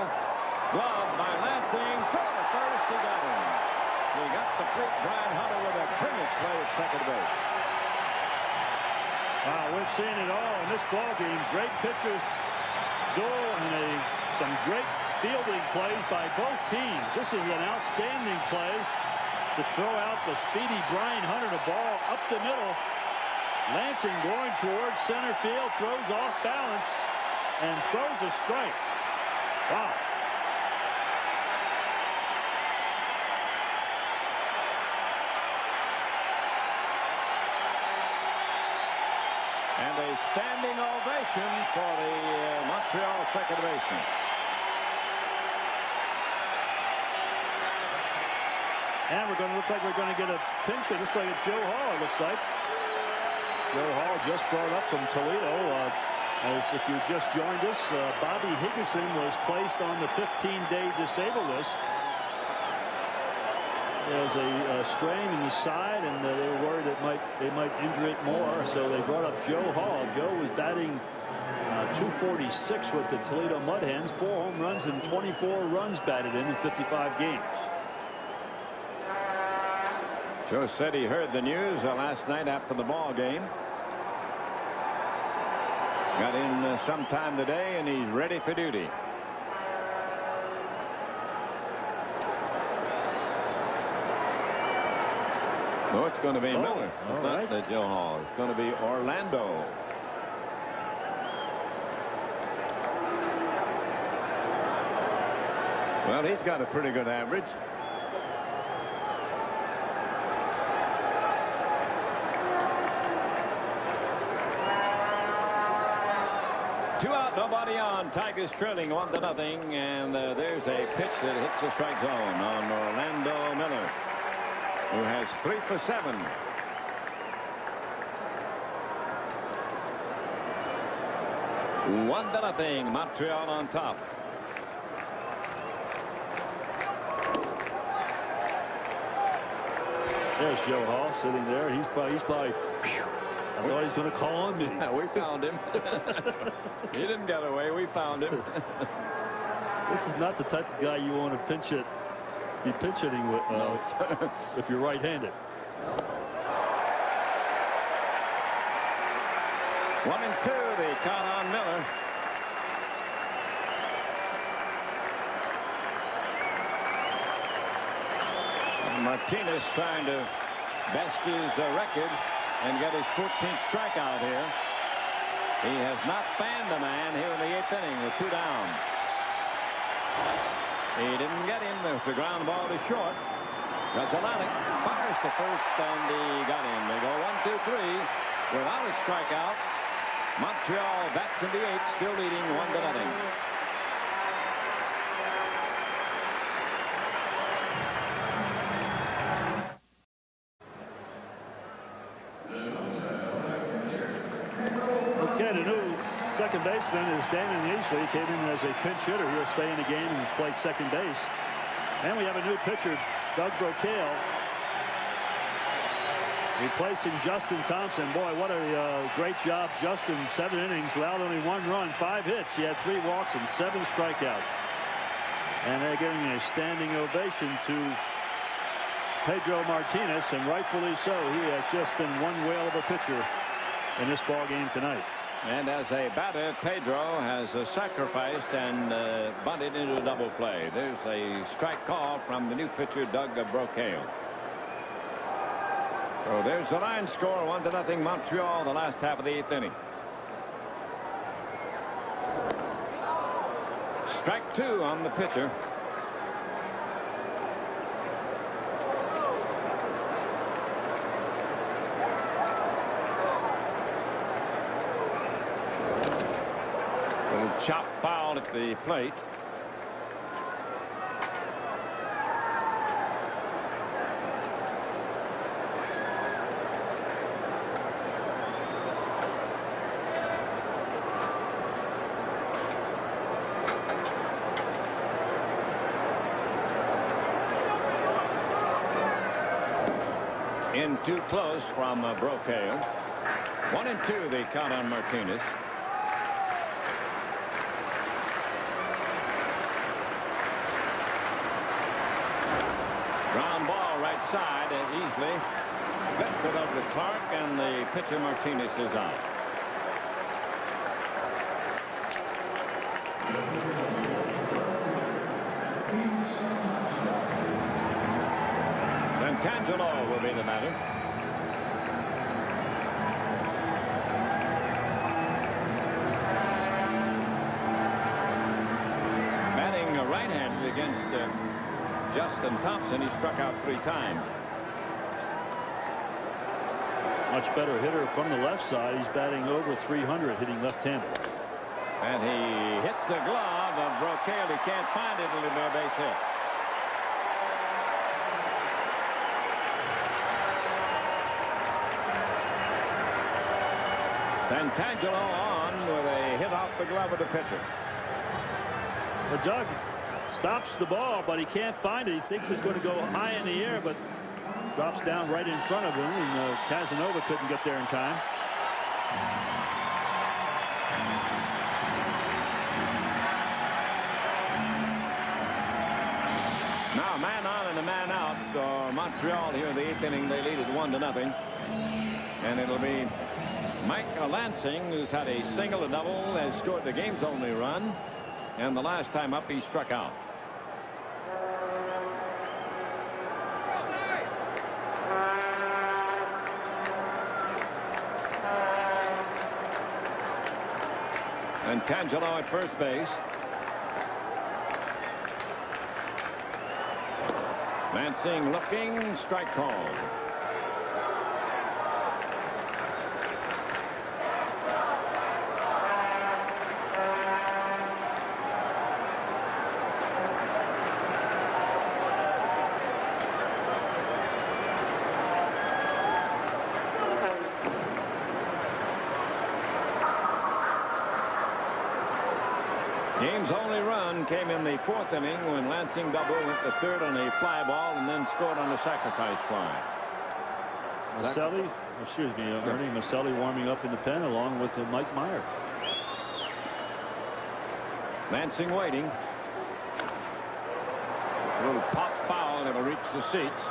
Glove by Lansing. Throw to first. He got him. He got the plate. Brian Hunter with a brilliant play at second base. Wow, we've seen it all in this ball game. Great pitchers duel and some great fielding plays by both teams. This is an outstanding play to throw out the speedy Brian Hunter. The ball up the middle. Lansing going towards center field, throws off balance and throws a strike. Wow. And a standing ovation for the Montreal second baseman. And we're going to look like we're going to get a pinch hit. This way at Joe Hall, it looks like. Joe Hall just brought up from Toledo. As if you just joined us, Bobby Higginson was placed on the 15-day disabled list. There's a strain in the side, and they were worried they might injure it more, so they brought up Joe Hall. Joe was batting .246 with the Toledo Mud Hens, 4 home runs and 24 runs batted in 55 games. Joe said he heard the news last night after the ball game. Got in sometime today, and he's ready for duty. Oh, it's going to be Miller. All not right. Joe Hall. It's going to be Orlando. Well, he's got a pretty good average. Two out, nobody on. Tigers trailing 1-0, and there's a pitch that hits the strike zone on Orlando Miller, who has 3 for 7. $1-0, Montreal on top. There's Joe Hall sitting there. He's probably I thought he was going to call on me. Yeah, we found him. He didn't get away. We found him. This is not the type of guy you want to be pinch hitting with if you're right-handed. 1-2, the count on Miller. And Martinez trying to best his record and get his 14th strikeout here. He has not fanned a man here in the 8th inning with 2 down. He didn't get him. There's the ground ball to short. Gazzalanic fires to first, and he got him. They go 1-2-3 without a strikeout. Montreal bats in the 8th, still leading 1-0. Okay, the new second baseman is Damian Easley. He came in as a pinch hitter. He'll stay in the game and play second base. And we have a new pitcher, Doug Brocail, replacing Justin Thompson. Boy, what a great job. Justin, 7 innings, allowed only 1 run, 5 hits. He had 3 walks and 7 strikeouts. And they're giving a standing ovation to Pedro Martinez, and rightfully so. He has just been one whale of a pitcher in this ball game tonight. And as a batter, Pedro has sacrificed and bunted into a double play. There's a strike call from the new pitcher, Doug Brocail. So there's the line score, 1-0 Montreal, the last half of the 8th inning. Strike 2 on the pitcher. Chop foul at the plate. In too close from Brocail. 1-2 they count on Martinez. Ground ball right side, easily lifted over to Clark, and the pitcher Martinez is out. Santangelo will be the batter. Batting right-handed against Justin Thompson. He struck out 3 times. Much better hitter from the left side. He's batting over 300, hitting left-handed. And he hits the glove of Brocail. He can't find it. It'll be a base hit. Santangelo on with a hit off the glove of the pitcher. Well, Doug stops the ball, but he can't find it. He thinks it's going to go high in the air, but drops down right in front of him, and Casanova couldn't get there in time. Now a man on and a man out for Montreal here in the 8th inning. They lead it 1-0, and it'll be Mike Lansing, who's had a single, a double, has scored the game's only run, and the last time up he struck out. And Tangelo at first base. Lansing looking, strike called. Game's only run came in the 4th inning when Lansing double went to third on a fly ball and then scored on a sacrifice fly. Maselli, Ernie Maselli warming up in the pen along with Mike Meyer. Lansing waiting. A little pop foul and it'll reach the seats.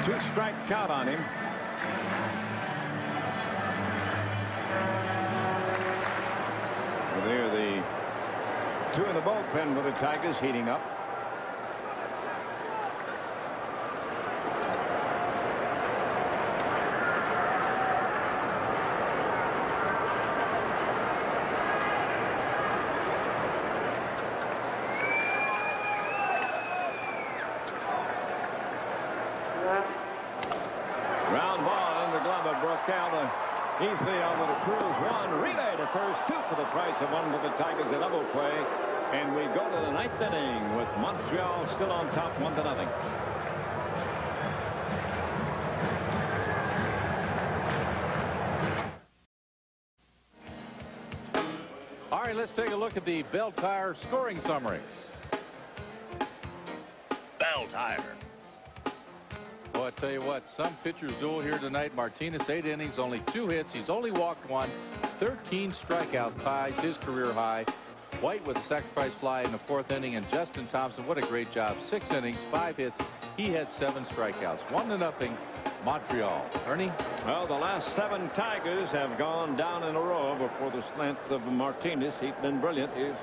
2-strike count on him. There the 2 in the bullpen for the Tigers heating up. Ground ball in the glove of Brookell. Easily over to Cruz. One relay to first, two for the price of one for the Tigers, a double play. And we go to the ninth inning with Montreal still on top, 1-0. All right, let's take a look at the Bell Tire scoring summaries. Bell Tire. Well, I tell you what, some pitchers duel here tonight. Martinez, 8 innings, only 2 hits. He's only walked 1. 13 strikeouts, ties his career high. White with a sacrifice fly in the 4th inning, and Justin Thompson, what a great job. 6 innings, 5 hits. He had 7 strikeouts. 1-0, Montreal. Ernie? Well, the last 7 Tigers have gone down in a row before the slants of Martinez. He's been brilliant. Here's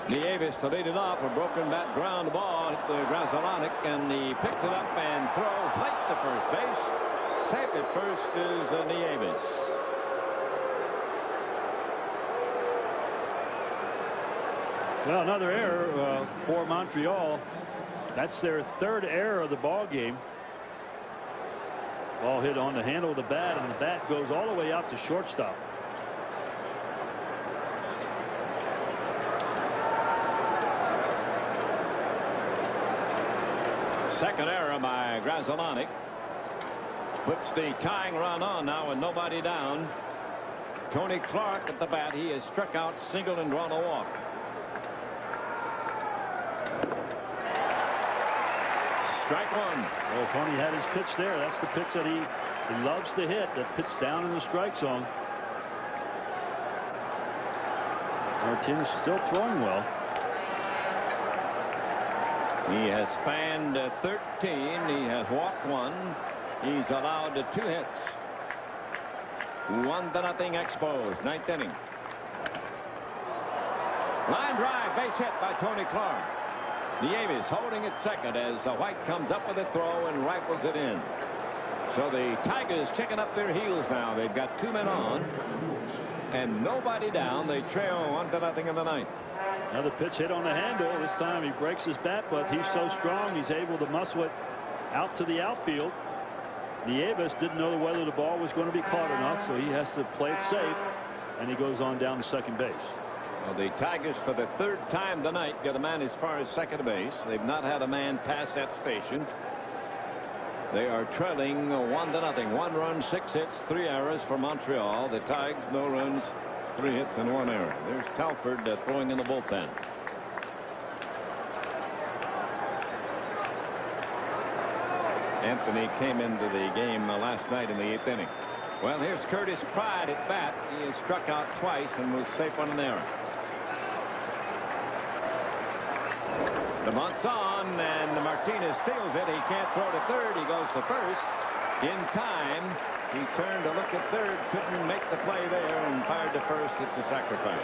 Nieves to lead it off. A broken bat ground ball at the Grassolonic, and he picks it up and throws late to first base. Safe at first is Nieves. Well, another error for Montreal. That's their 3rd error of the ball game. Ball hit on the handle of the bat, and the bat goes all the way out to shortstop. Second error by Grassolonic. Puts the tying run on now with nobody down. Tony Clark at the bat. He has struck out, singled, and drawn a walk. Strike 1. Well, Tony had his pitch there. That's the pitch that he loves to hit, that pitch down in the strike zone. Martinez still throwing well. He has fanned 13. He has walked 1. He's allowed 2 hits. 1-0 Expos. 9th inning. Line drive, base hit by Tony Clark. Nieves holding at second as White comes up with a throw and rifles it in. So the Tigers kicking up their heels now. They've got 2 men on and nobody down. They trail 1-0 in the 9th. Another pitch hit on the handle. This time he breaks his bat, but he's so strong he's able to muscle it out to the outfield. Nieves didn't know whether the ball was going to be caught or not, so he has to play it safe, and he goes on down to second base. Well, the Tigers, for the 3rd time tonight, get a man as far as second base. They've not had a man pass that station. They are trailing 1-0. 1 run, 6 hits, 3 errors for Montreal. The Tigers, no runs, 3 hits, and 1 error. There's Telford throwing in the bullpen. Anthony came into the game last night in the 8th inning. Well, here's Curtis Pride at bat. He has struck out twice and was safe on an error. The bunt's on, and Martinez steals it. He can't throw to third. He goes to first. In time, he turned to look at third, couldn't make the play there, and fired to first. It's a sacrifice.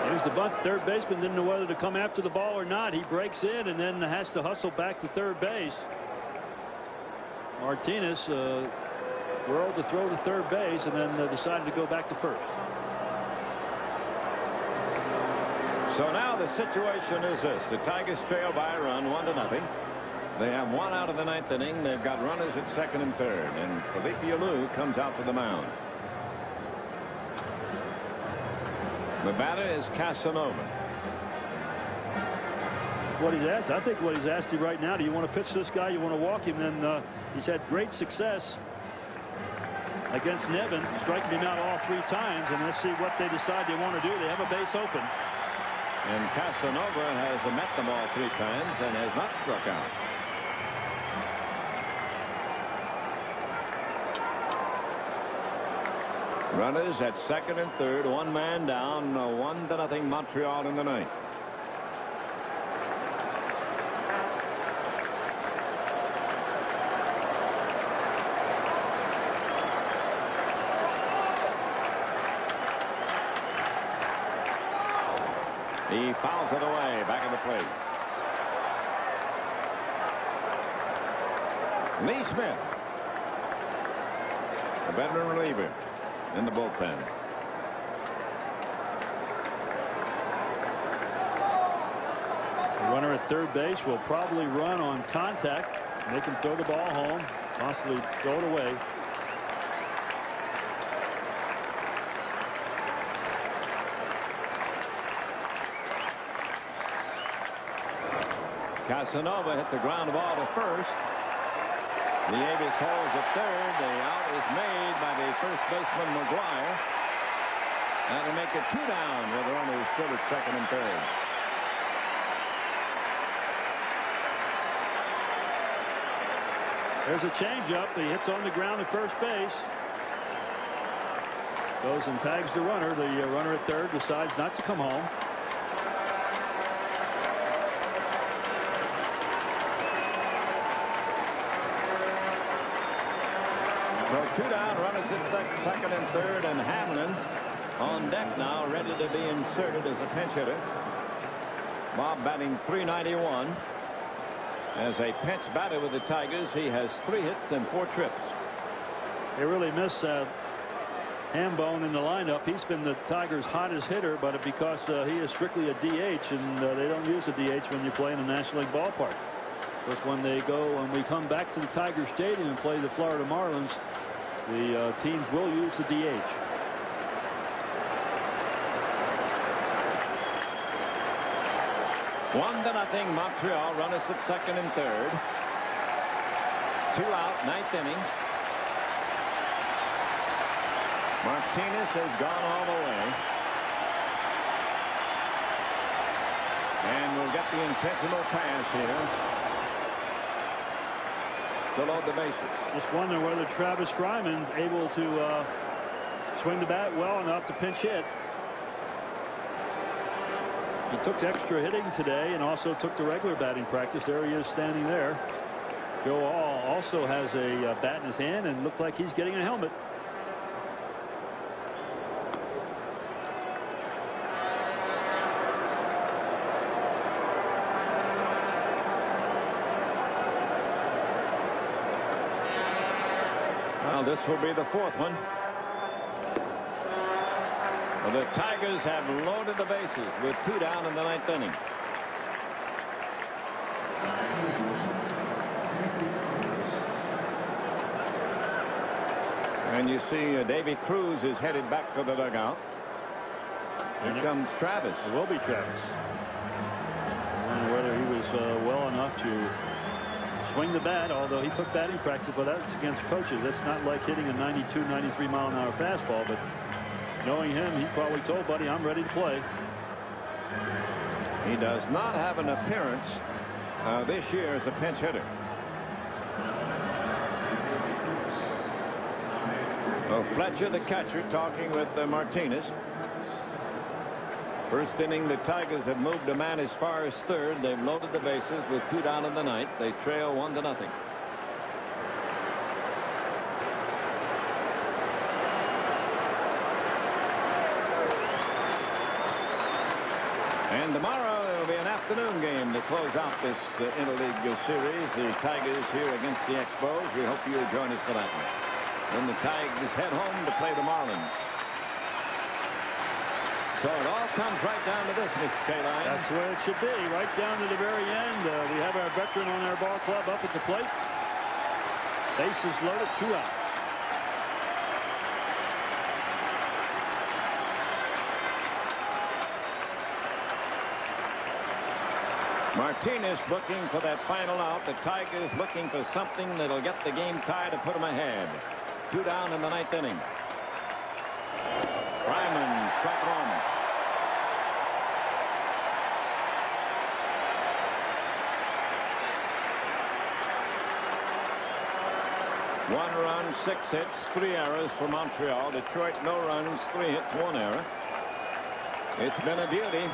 Here's the bunt. Third baseman didn't know whether to come after the ball or not. He breaks in and then has to hustle back to third base. Martinez whirled to throw to third base and then decided to go back to first. So now the situation is this. The Tigers trail by a run, 1-0. They have 1 out of the 9th inning. They've got runners at second and third, and Felipe Alou comes out to the mound. The batter is Casanova. What he's asked, I think what he's asked you right now, do you want to pitch this guy, you want to walk him? Then he's had great success against Nevin, striking him out all 3 times, and let's see what they decide they want to do. They have a base open. And Casanova has met the ball 3 times and has not struck out. Runners at second and third, 1 man down, 1-0 Montreal in the 9th. He fouls it away, back of the plate. Lee Smith a veteran reliever in the bullpen. The runner at third base will probably run on contact, make him throw the ball home, possibly throw it away. Casanova hit the ground ball to first. Nieves holds at third. The out is made by the first baseman McGuire. That'll make it 2 down with the runners still at second and third. There's a changeup. He hits on the ground at first base. Goes and tags the runner. The runner at third decides not to come home. So 2 down, runners at second and third, and Hamlin on deck now, ready to be inserted as a pinch hitter. Bob batting .391. As a pinch batter with the Tigers, he has 3 hits and 4 trips. They really miss Hambone in the lineup. He's been the Tigers' hottest hitter, but because he is strictly a DH, and they don't use a DH when you play in a National League ballpark. Because when we come back to the Tiger Stadium and play the Florida Marlins, the teams will use the DH. One to nothing, Montreal. Runners at second and third. 2 out, 9th inning. Martinez has gone all the way. And we'll get the intentional pass here to load the bases. Just wonder whether Travis Fryman's able to swing the bat well enough to pinch hit. He took extra hitting today and also took the regular batting practice. There he is standing there. Joe All also has a bat in his hand and looks like he's getting a helmet. Well, this will be the 4th one. Well, the Tigers have loaded the bases with 2 down in the 9th inning. And you see Davy Cruz is headed back for the dugout. Here comes Travis. It will be Travis. I wonder whether he was well enough to swing the bat, although he took batting practice, but that's against coaches. That's not like hitting a 92, 93 mile an hour fastball, but knowing him, he probably told Buddy, I'm ready to play. He does not have an appearance this year as a pinch hitter. Well, Fletcher, the catcher, talking with Martinez. First inning, the Tigers have moved a man as far as third. They've loaded the bases with 2 down in the 9th. They trail 1 to nothing. And tomorrow there will be an afternoon game to close out this interleague series. The Tigers here against the Expos. We hope you'll join us for that one. Then the Tigers head home to play the Marlins. So it all comes right down to this, Mr. Kaline. That's the way it should be, right down to the very end. We have our veteran on our ball club up at the plate. Bases loaded, 2 outs. Martinez looking for that final out. The Tigers looking for something that'll get the game tied to put them ahead. 2 down in the 9th inning. Ryman struck 1. 1 run, 6 hits, 3 errors for Montreal. Detroit, no runs, 3 hits, 1 error. It's been a beauty.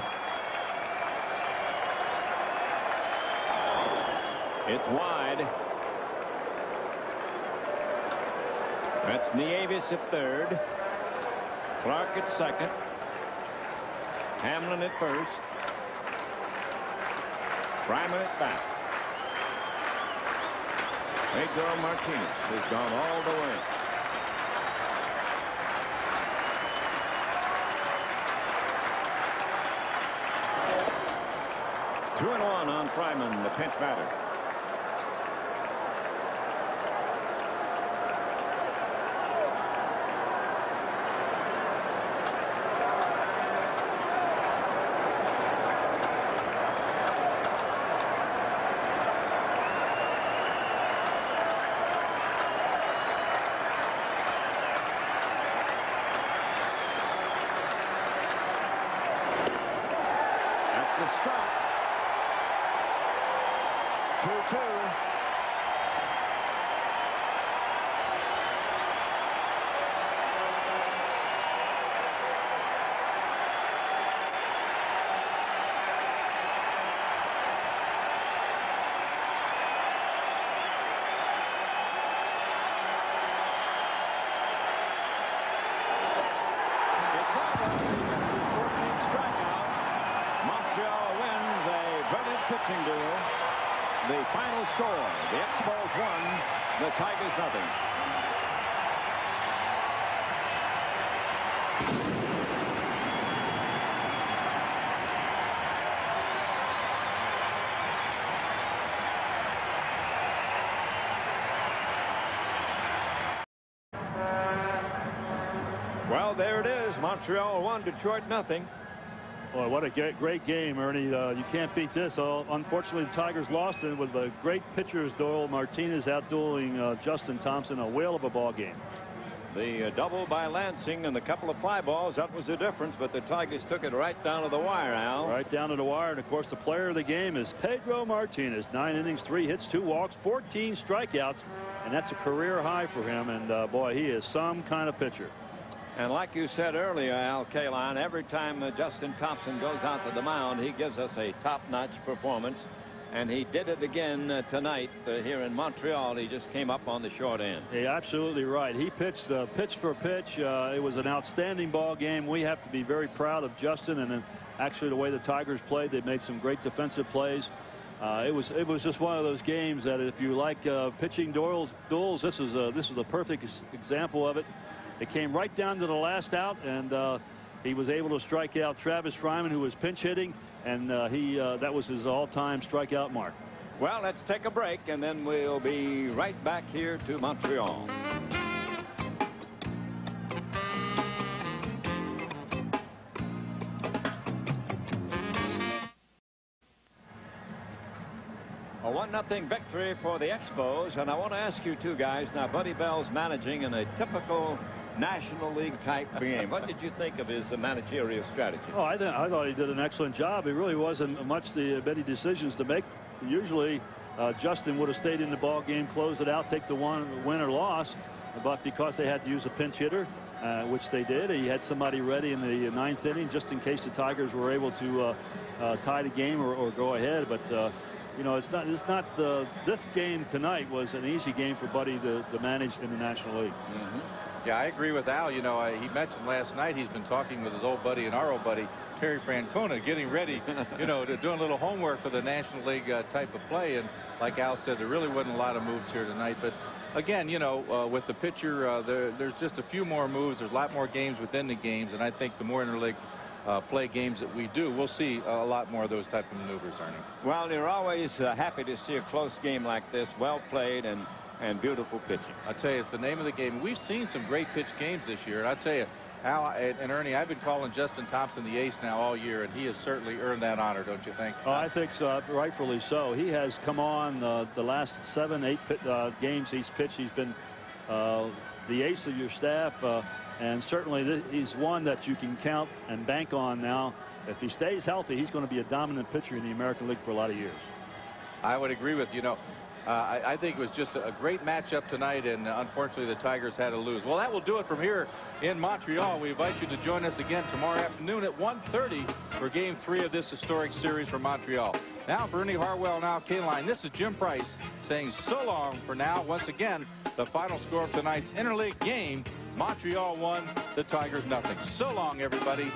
It's wide. That's Nieves at third. Clark at second. Hamlin at first. Ryman at bat. Pedro Martinez has gone all the way. 2-1 on Fryman, the pinch batter. That's a strike. 2-2. It's over. 14th strikeout. Montreal wins a brilliant pitching duel. The final score, the Expos 1, the Tigers nothing. Well, there it is. Montreal 1, Detroit nothing. Boy, what a great game, Ernie. You can't beat this. Unfortunately, the Tigers lost it with a great pitcher's duel. Martinez outdueling Justin Thompson. A whale of a ball game. The double by Lansing and a couple of fly balls, that was the difference, but the Tigers took it right down to the wire, Al. Right down to the wire, and of course the player of the game is Pedro Martinez. 9 innings, 3 hits, 2 walks, 14 strikeouts, and that's a career high for him, and boy, he is some kind of pitcher. And like you said earlier, Al Kaline, every time Justin Thompson goes out to the mound, he gives us a top-notch performance. And he did it again tonight here in Montreal. He just came up on the short end. Yeah, absolutely right. He pitched pitch for pitch. It was an outstanding ball game. We have to be very proud of Justin, and then actually the way the Tigers played, they made some great defensive plays. It was just one of those games that if you like pitching duels, this is a perfect example of it. It came right down to the last out, and he was able to strike out Travis Fryman, who was pinch hitting, and that was his all-time strikeout mark. Well, let's take a break, and then we'll be right back here to Montreal. A 1-0 victory for the Expos, and I want to ask you two guys, now Buddy Bell's managing in a typical National League type game. What did you think of his managerial strategy? Oh, I thought he did an excellent job. He really wasn't much many decisions to make. Usually Justin would have stayed in the ball game, close it out, take the win or loss, but because they had to use a pinch hitter, which they did, he had somebody ready in the 9th inning just in case the Tigers were able to tie the game or go ahead. But you know, this game tonight was an easy game for Buddy to manage in the National League. Yeah, I agree with Al. You know, he mentioned last night he's been talking with his old buddy and our old buddy Terry Francona, getting ready, you know, doing a little homework for the National League type of play. And like Al said, there really wasn't a lot of moves here tonight. But again, you know, with the pitcher, there's just a few more moves. There's a lot more games within the games, and I think the more interleague play games that we do, we'll see a lot more of those type of maneuvers, Ernie. Well, you're always happy to see a close game like this, well played and beautiful pitching. I tell you, it's the name of the game. We've seen some great pitch games this year, and I tell you, Al and Ernie, I've been calling Justin Thompson the ace now all year, and he has certainly earned that honor, don't you think? Oh, I think so, rightfully so. He has come on the last 7-8 games he's pitched. He's been the ace of your staff, and certainly he's one that you can count and bank on now. If he stays healthy, he's going to be a dominant pitcher in the American League for a lot of years. I would agree with you. I think it was just a great matchup tonight, and unfortunately the Tigers had to lose. Well, that will do it from here in Montreal. We invite you to join us again tomorrow afternoon at 1:30 for Game 3 of this historic series from Montreal. Now for Ernie Harwell and Al Kaline, this is Jim Price saying so long for now. Once again, the final score of tonight's interleague game, Montreal 1, the Tigers nothing. So long, everybody.